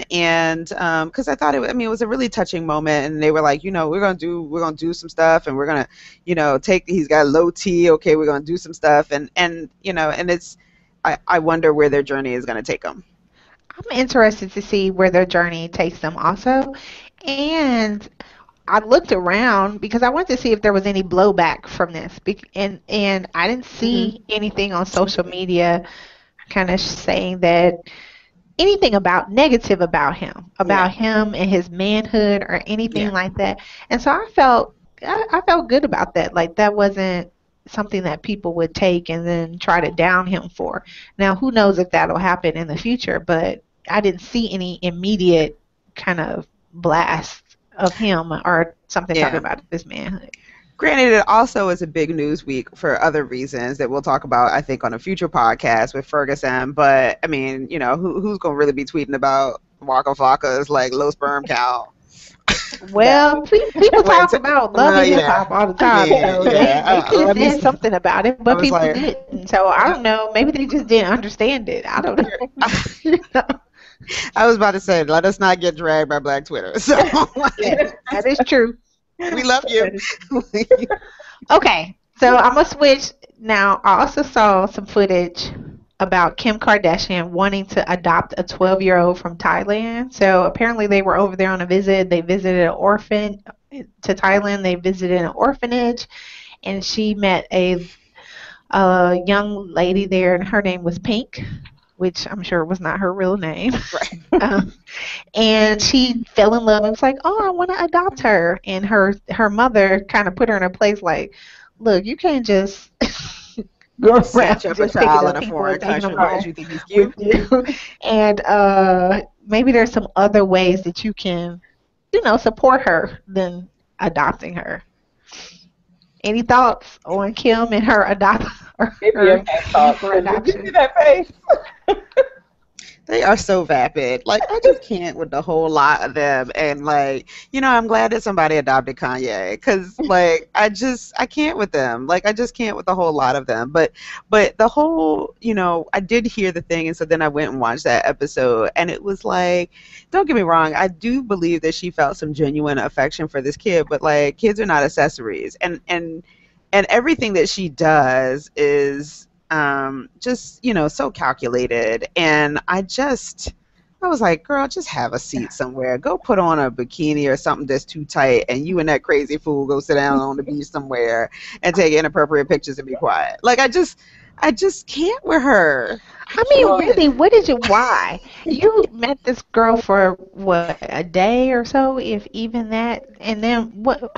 because I thought it was a really touching moment, and they were like, we're gonna do some stuff, and we're gonna he's got low T, okay, we're gonna do some stuff, and it's, I wonder where their journey is gonna take them. I'm interested to see where their journey takes them also. And I looked around because I wanted to see if there was any blowback from this. And I didn't see anything on social media kind of saying that anything about negative about him, and his manhood or anything like that. And so I felt good about that. Like that wasn't something that people would take and then try to down him for. Now, who knows if that'll happen in the future, but I didn't see any immediate kind of blast of him or something talking about his manhood. Granted, it also is a big news week for other reasons that we'll talk about, I think, on a future podcast with Ferguson. But I mean, who's gonna really be tweeting about Waka Flocka's like low sperm count? That Well, people Wait, talk about Love no, and Hip yeah. Hop all the I time, mean, so they yeah. could have Let me. said something about it, I but was people like, didn't. So I don't know. Maybe they just didn't understand it. I don't know. I was about to say, let us not get dragged by Black Twitter. So Yes, that is true. we love you. Okay, so I'm gonna switch now. I also saw some footage about Kim Kardashian wanting to adopt a 12-year-old from Thailand. So apparently they were over there on a visit. They visited an orphan to Thailand. They visited an orphanage, and she met a young lady there, and her name was Pink, which I'm sure was not her real name. Right. Um, and she fell in love and was like, "Oh, I want to adopt her." And her mother kind of put her in a place like, "Look, you can't just go around Snatch up a just picking child in up a people foreign and taking them country because home you think he's with cute. you." And maybe there's some other ways that you can, support her than adopting her. Any thoughts on Kim and her her ABM has need thoughts. for 'Cause did you see adoption? that face? They are so vapid. Like I just can't with the whole lot of them. And like, I'm glad that somebody adopted Kanye because like I can't with them. Like I just can't with the whole lot of them. But the whole, I did hear the thing, and so then I went and watched that episode, and it was like, don't get me wrong, I do believe that she felt some genuine affection for this kid, but like kids are not accessories, and everything that she does is just so calculated. And I was like, girl, just have a seat somewhere, go put on a bikini or something that's too tight, and you and that crazy fool go sit down on the beach somewhere and take inappropriate pictures and be quiet. Like I just can't with her. I I mean, can't. really, why? You met this girl for what, a day or so, if even that, and then what?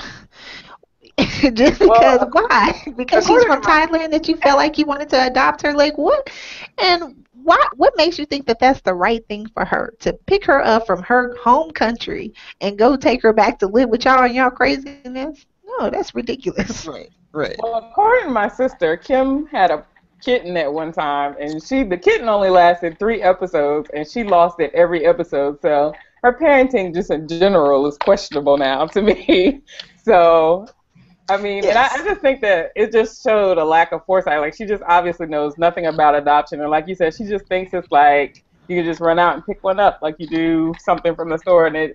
Just because, Well, why? Because she's according to from my Thailand that you felt like you wanted to adopt her? Like, what? And what makes you think that that's the right thing for her to pick her up from her home country and go take her back to live with y'all and y'all craziness? No, that's ridiculous. Right, right. well, according to my sister, Kim had a kitten at one time, and the kitten only lasted 3 episodes, and she lost it every episode. So her parenting, just in general, is questionable now to me. So I mean, and I Yes. just think that it just showed a lack of foresight. Like, she just obviously knows nothing about adoption. And like you said, she just thinks it's like you can just run out and pick one up like you do something from the store. And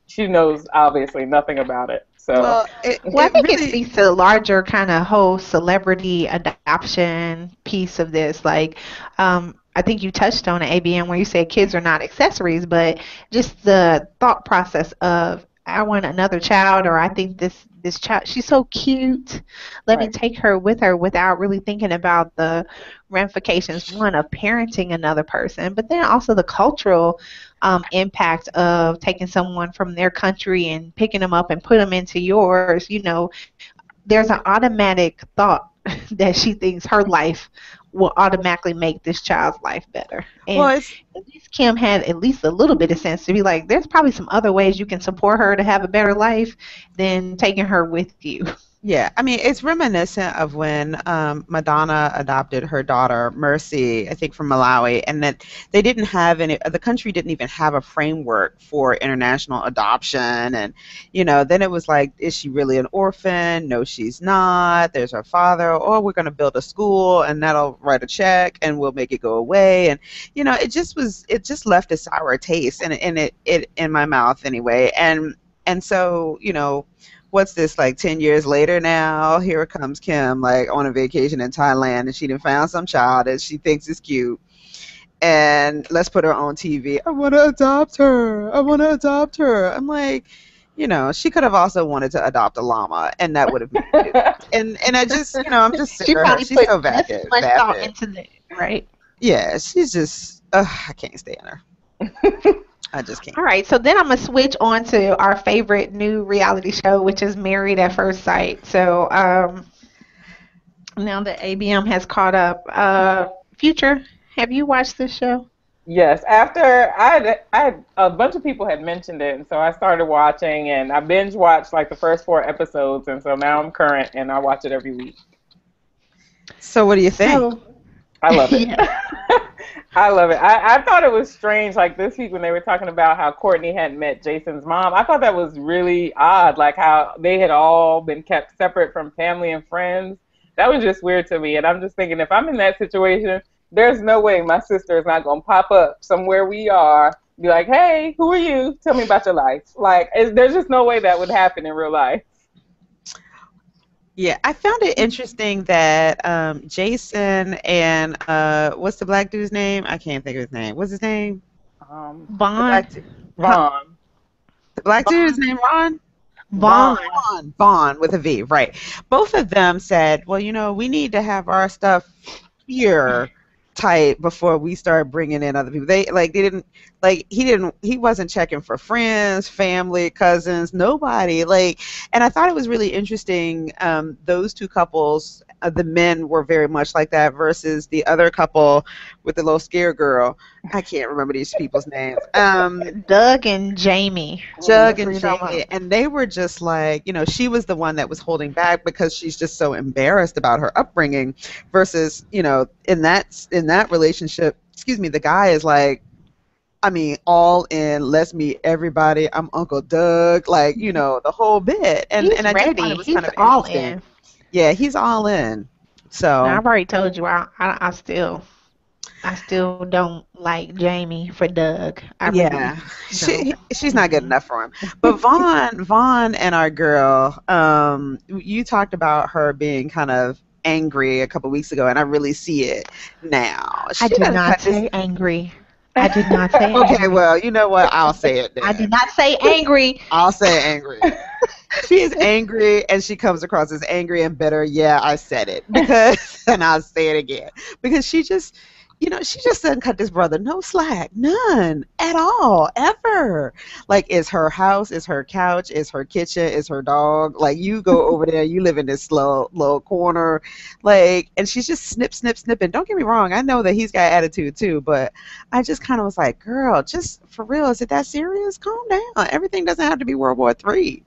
she knows obviously nothing about it. So, Well, it Well, I it think it really. speaks to the larger kind of whole celebrity adoption piece of this. Like, I think you touched on it, ABM, where you said kids are not accessories, but just the thought process of I want another child, or I think this child, she's so cute. Let me right. take her with her without really thinking about the ramifications, one, of parenting another person, but then also the cultural impact of taking someone from their country and picking them up and put them into yours. There's an automatic thought that she thinks her life will automatically make this child's life better. Well, And at least Kim had at least a little bit of sense to be like, there's probably some other ways you can support her to have a better life than taking her with you. yeah, I mean, it's reminiscent of when Madonna adopted her daughter Mercy, I think from Malawi, and that they didn't have any. The country didn't even have a framework for international adoption, and then it was like, is she really an orphan? No, she's not. There's her father. Or we're going to build a school, and that'll write a check, and we'll make it go away. And it just left a sour taste, and it in my mouth anyway, and so what's this, like 10 years later now, here comes Kim like on a vacation in Thailand, and she done found some child that she thinks is cute, and let's put her on TV. I want to adopt her. I want to adopt her. I'm like, she could have also wanted to adopt a llama, and that would have made it. And I just, I'm just sick She of her. probably She's put so just as vapid. much thought Vapid. into that, right? Yeah, she's just, I can't stand her. I just can't. All right, so then I'm gonna switch on to our favorite new reality show, which is Married at First Sight. So now that ABM has caught up, Future, have you watched this show? Yes, after a bunch of people had mentioned it, and so I started watching, and I binge watched like the first 4 episodes, and so now I'm current, and I watch it every week. So what do you think? So, I love it. yeah. I love it. I thought it was strange, like this week when they were talking about how Courtney hadn't met Jason's mom. I thought that was really odd, like how they had all been kept separate from family and friends. That was just weird to me, and I'm just thinking if I'm in that situation, there's no way my sister is not going to pop up somewhere we are, be like, hey, who are you? Tell me about your life. Like, there's just no way that would happen in real life. Yeah, I found it interesting that Jason and what's the black dude's name? I can't think of his name. What's his name? The Vaughn. black dude. Vaughn. The black dude's name Ron? Vaughn. Vaughn with a V, right. Both of them said, well, we need to have our stuff here tight before we start bringing in other people. He wasn't checking for friends, family, cousins, nobody. And I thought it was really interesting, those two couples, the men were very much like that versus the other couple with the little scared girl. I can't remember these people's names. Doug and Jamie. Jug and Jamie, and they were just like, she was the one that was holding back because she's just so embarrassed about her upbringing versus, in that relationship, the guy is like, all in, let's meet everybody. I'm Uncle Doug, the whole bit. And He's I just ready. thought it was He's kind of all interesting. in. Yeah, he's all in. So Now, I've already told you, I still don't like Jamie for Doug. I yeah, really no. she's not good enough for him. But Vaughn and our girl, you talked about her being kind of angry a couple weeks ago, and I really see it now. I She did doesn't not cut this. say angry. I did not say Okay, angry. well, you know what? I'll say it I then. did not say angry. I'll say angry. She is angry, and she comes across as angry and bitter. Yeah, I said it because, and I'll say it again because she just doesn't cut this brother no slack, none at all, ever. Like, is her house, is her couch, is her kitchen, is her dog. Like, you go over there, you live in this slow little corner, and she's just snipping. Don't get me wrong, I know that he's got attitude too, but I just kind of was like, girl, just for real, is it that serious? Calm down. Everything doesn't have to be World War III.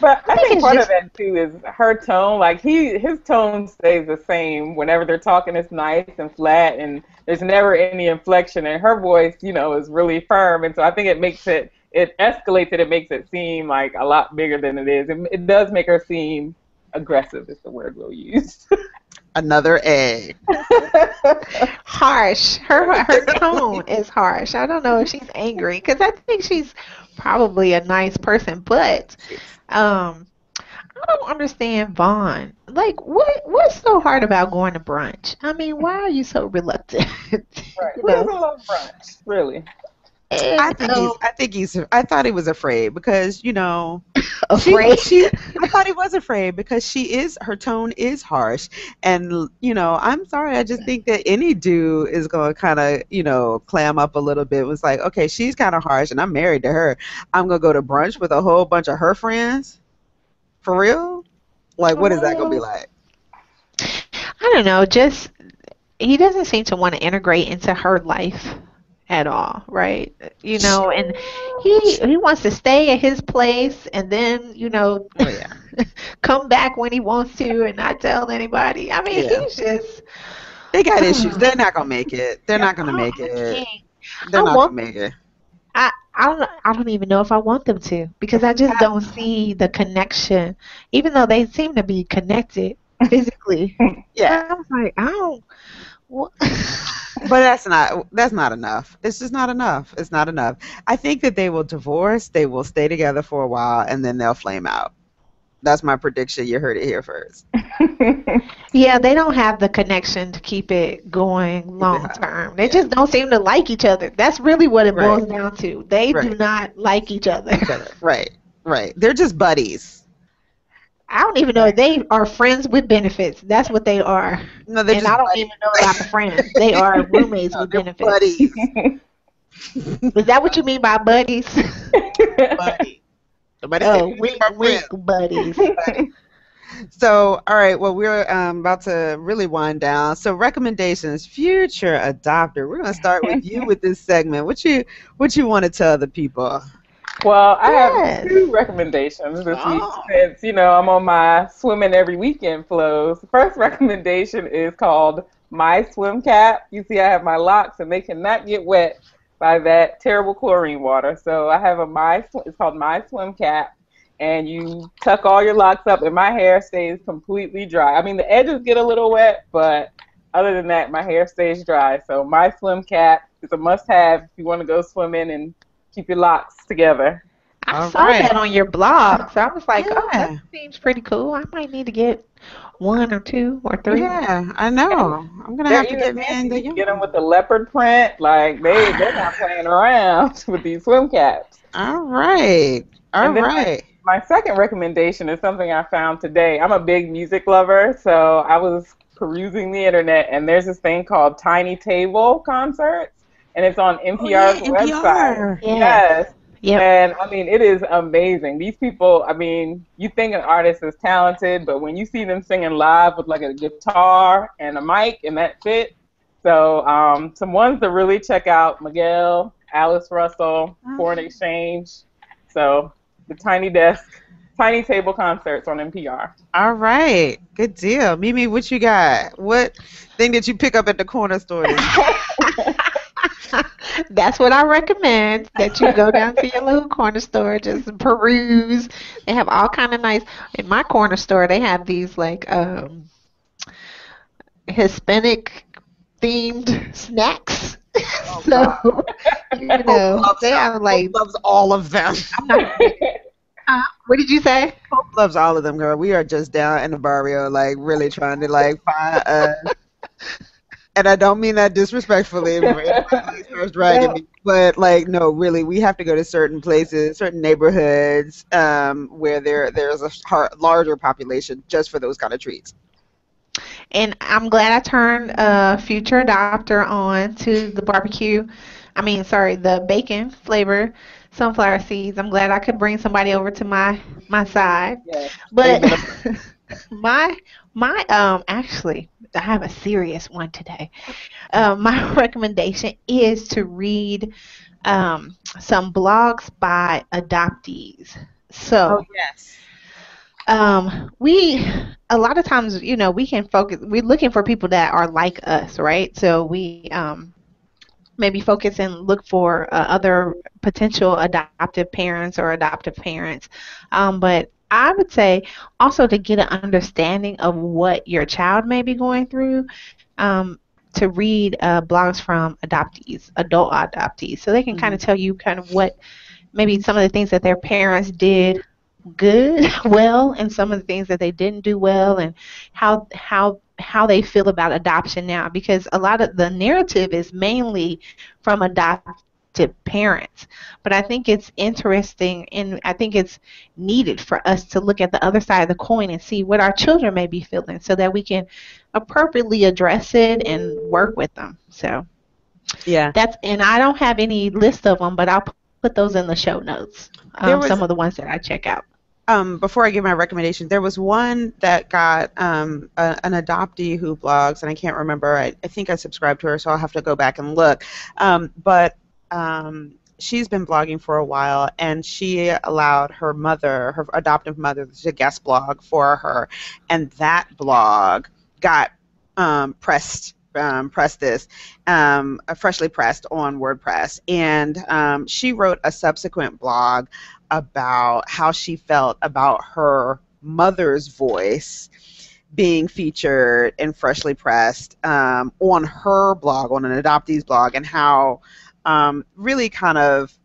But I think it's part of just that too is her tone. Like his tone stays the same whenever they're talking. It's nice and flat, and there's never any inflection. And her voice, is really firm. And so I think it escalates it. It makes it seem like a lot bigger than it is. It does make her seem aggressive. Is the word we'll use. Another A. harsh. Her tone is harsh. I don't know if she's angry because I think she's probably a nice person, but I don't understand Vaughn. Like, what's so hard about going to brunch? I mean, why are you so reluctant? Right. You Who know? doesn't love brunch? Really? I thought he was afraid because, Afraid. I thought he was afraid because her tone is harsh. And, I'm sorry, I just think that any dude is going to kind of, clam up a little bit. It was like, okay, she's kind of harsh and I'm married to her. I'm going to go to brunch with a whole bunch of her friends? For real? Like, what is that going to be like? I don't know. Just he doesn't seem to want to integrate into her life at all, right? And he wants to stay at his place and then, Oh, yeah. come back when he wants to and not tell anybody. I mean, Yeah. he's just They got issues. They're not going to make it. They're not going to make I it. can't. They're I not want going to make it. I don't even know if I want them to because I just don't see the connection, even though they seem to be connected physically. Yeah. I'm like, I don't. What? But that's not enough. It's just not enough. It's not enough. I think that they will divorce, they will stay together for a while, and then they'll flame out. That's my prediction. You heard it here first. Yeah, they don't have the connection to keep it going long term. They just don't seem to like each other. That's really what it boils down to. They do not like each other. Right. They're just buddies. I don't even know if they are friends with benefits. That's what they are. No, they're and just I don't buddies. even know about the friends. They are roommates with benefits. Buddies. Is that what you mean by buddies? Buddy. Oh, weak buddies. So, all right, well, we're about to really wind down. So, recommendations, future adopter. We're going to start with you with this segment. What you want to tell the people? Well, I have Yes. two recommendations this week Oh, since, I'm on my swimming every weekend flows. The first recommendation is called My Swim Cap. You see, I have my locks and they cannot get wet by that terrible chlorine water. So I have it's called My Swim Cap, and you tuck all your locks up and my hair stays completely dry. I mean, the edges get a little wet, but other than that, my hair stays dry. So My Swim Cap is a must-have if you want to go swimming and keep your locks together. I all saw right. that on your blog, so I was like, oh, that Yeah. seems pretty cool. I might need to get one or two or three. Yeah, I And know. I'm gonna they're have to even get me in fancy. the You can young get them one. with the leopard print. Like they're not playing around with these swim caps. All right. All And then my right. my second recommendation is something I found today. I'm a big music lover, so I was perusing the internet, and there's this thing called Tiny Table Concerts, and it's on Oh yeah, NPR's website. NPR. Yes. Yes. Yep. And I mean, it is amazing. These people, I mean, you think an artist is talented, but when you see them singing live with like a guitar and a mic, and that's it. So, some ones to really check out: Miguel, Alice Russell, Foreign Exchange. So, the Tiny Table Concerts on NPR. All right. Good deal. Mimi, what you got? What thing did you pick up at the corner store this week? That's what I recommend, that you go down to your local corner store, just peruse. They have all kind of nice. In my corner store, they have these like Hispanic themed snacks. Oh God. So, Hope loves they them. have Hope like, loves all of them. I'm not. What did you say? Hope loves all of them, girl. We are just down in the barrio, like really trying to like find and I don't mean that disrespectfully if anybody starts dragging No. me, but like no, really, we have to go to certain places, certain neighborhoods, where there's a larger population just for those kind of treats. And I'm glad I turned Future Adopter on to the barbecue. I mean, sorry, the bacon flavor sunflower seeds. I'm glad I could bring somebody over to my side. Yes, they've But been my actually, I have a serious one today. My recommendation is to read some blogs by adoptees. Oh So, yes. we a lot of times, we can focus. We're looking for people that are like us, right? So we maybe focus and look for other potential adoptive parents or adoptive parents. But I would say also to get an understanding of what your child may be going through, to read blogs from adoptees, adult adoptees, so they can kind Hmm. of tell you kind of what maybe some of the things that their parents did good, well, and some of the things that they didn't do well, and how they feel about adoption now, because a lot of the narrative is mainly from adopted parents. But I think it's interesting, and I think it's needed for us to look at the other side of the coin and see what our children may be feeling, so that we can appropriately address it and work with them. So Yeah. and I don't have any list of them, but I'll put those in the show notes. There was Some of the ones that I check out. before I give my recommendation, there was one that got an adoptee who blogs, and I can't remember. I think I subscribed to her, so I'll have to go back and look. But she's been blogging for a while, and she allowed her mother, her adoptive mother, to guest blog for her, and that blog got pressed this freshly pressed on WordPress, and she wrote a subsequent blog about how she felt about her mother's voice being featured and freshly pressed on her blog, on an adoptee's blog, and how really kind of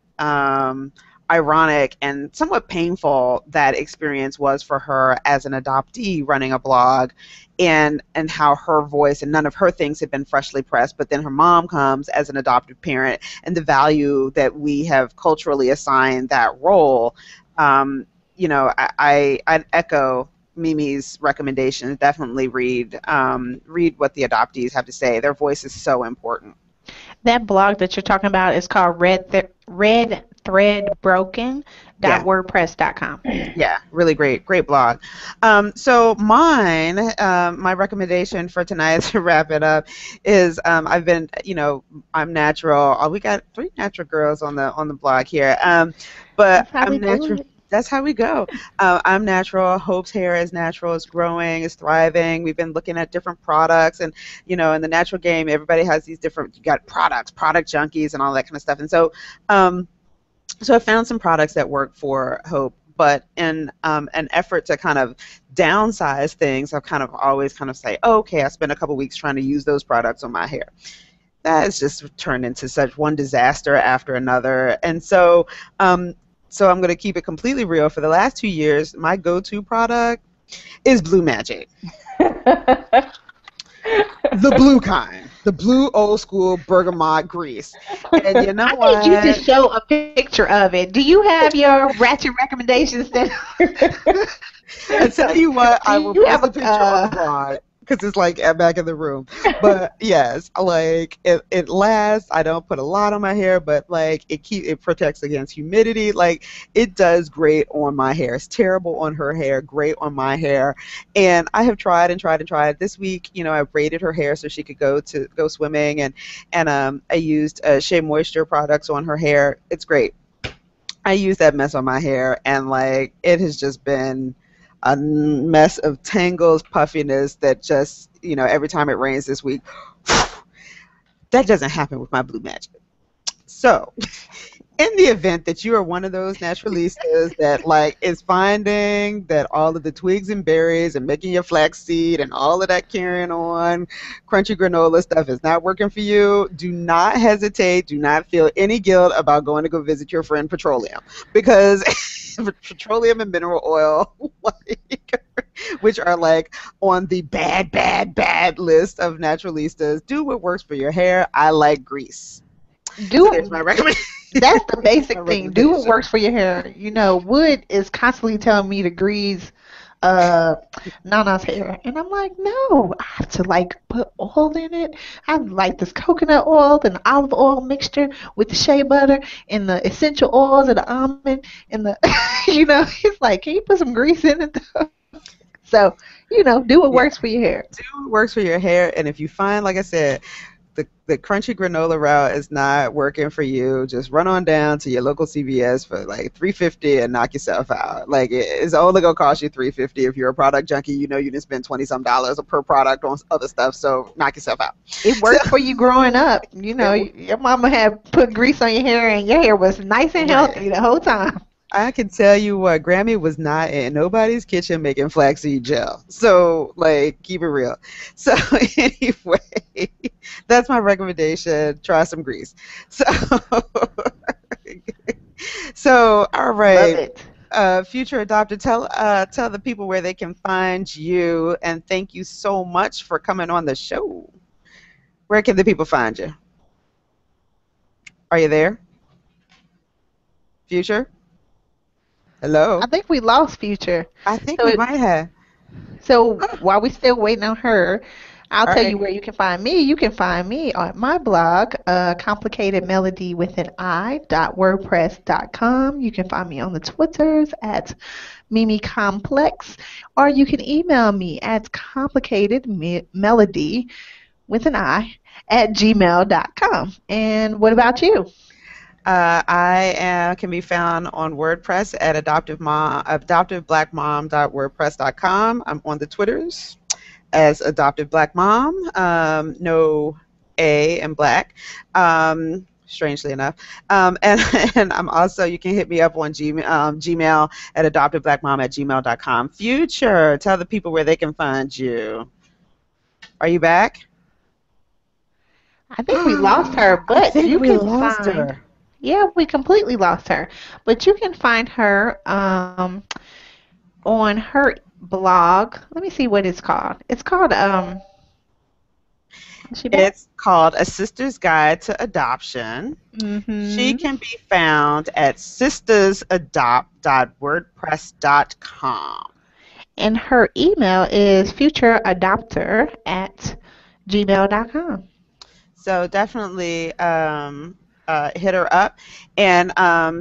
ironic and somewhat painful that experience was for her as an adoptee running a blog, and how her voice and none of her things had been freshly pressed, but then her mom comes as an adoptive parent, and the value that we have culturally assigned that role. I'd echo Mimi's recommendation. Definitely read what the adoptees have to say. Their voice is so important. That blog that you're talking about is called Red Yeah. threadbroken.wordpress.com. Yeah, really great blog. So mine, my recommendation for tonight to wrap it up is I've been, I'm natural. Oh, we got three natural girls on the blog here. But That's how we I'm do natural. it. That's how we go. I'm natural. Hope's hair is natural. It's growing. It's thriving. We've been looking at different products, and in the natural game, everybody has these different. You got products, product junkies, and all that kind of stuff. And so. So I found some products that work for Hope, but in an effort to kind of downsize things, I've kind of always kind of say, oh, okay, I spent a couple weeks trying to use those products on my hair. That has just turned into such one disaster after another. And so I'm going to keep it completely real. For the last 2 years, my go-to product is Blue Magic. The blue kind, the blue old school bergamot grease. And you know I need you to what? show a picture of it. Do you have your ratchet recommendations that I tell you what, do I will you have post a a picture on the blog because it's like back in the room. But yes, like it lasts. I don't put a lot on my hair, but like it protects against humidity. Like it does great on my hair. It's terrible on her hair, great on my hair. And I have tried and tried and tried. This week, I braided her hair so she could go swimming, and I used Shea Moisture products on her hair. It's great. I use that mess on my hair, and like it has just been a mess of tangles, puffiness that just, every time it rains this week, that doesn't happen with my Blue Magic. So, in the event that you are one of those naturalistas that like is finding that all of the twigs and berries and making your flaxseed and all of that carrying on crunchy granola stuff is not working for you, do not hesitate. Do not feel any guilt about going to go visit your friend Petroleum, because petroleum and mineral oil, like, which are like on the bad list of naturalistas, do what works for your hair. I like grease. So there's do? my recommendation. That's the My basic thing. Do what recommendation. works for your hair. Wood is constantly telling me to grease uh Nana's hair. And I'm like, no, I have to like put oil in it. I like this coconut oil and olive oil mixture with the shea butter and the essential oils and the almond and the it's like, can you put some grease in it though? So, do what Yeah, works for your hair. do what works for your hair. And if you find, like I said, the crunchy granola route is not working for you, just run on down to your local CVS for like $3.50 and knock yourself out. Like it's only gonna cost you $3.50 if you're a product junkie. You didn't spend 20 some dollars per product on other stuff, so knock yourself out. It So worked for you growing up. Your mama had put grease on your hair and your hair was nice and right. healthy the whole time. I can tell you what, Grammy was not in nobody's kitchen making flaxseed gel. So, like, keep it real. So, anyway, that's my recommendation. Try some grease. So, so all Love right. it. Future adopted, tell the people where they can find you, and thank you so much for coming on the show. Where can the people find you? Are you there, Future? I Hello? think we lost Future. I think So we it, might have. so Oh, while we still waiting on her, I'll all tell you right. where you can find me. You can find me on my blog, ComplicatedMelodi with an I.wordpress.com. You can find me on the Twitters at Mimi Complex, or you can email me at ComplicatedMelody with an I at gmail.com. And what about you? I can be found on WordPress at AdoptiveBlackMom.wordpress.com. I'm on the Twitters as AdoptiveBlackMom. No A and Black. Strangely enough, and and I'm also, you can hit me up on Gmail at adoptiveblackmom@gmail.com. Future, tell the people where they can find you. Are you back? I think we lost her, I but think you we can lost find, her. yeah, we completely lost her. But you can find her on her blog. Let me see what it's called. It's called, is she back? It's called A Sister's Guide to Adoption. She Mm-hmm. can be found at sistersadopt.wordpress.com. And her email is futureadopter at gmail.com. So definitely, hit her up. And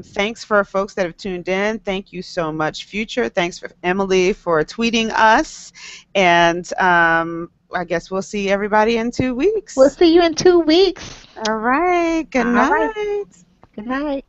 thanks for folks that have tuned in. Thank you so much, Future. Thanks for Emily for tweeting us. And I guess we'll see everybody in 2 We'll weeks. see you in 2 weeks. All right. Good All right. night. Good night.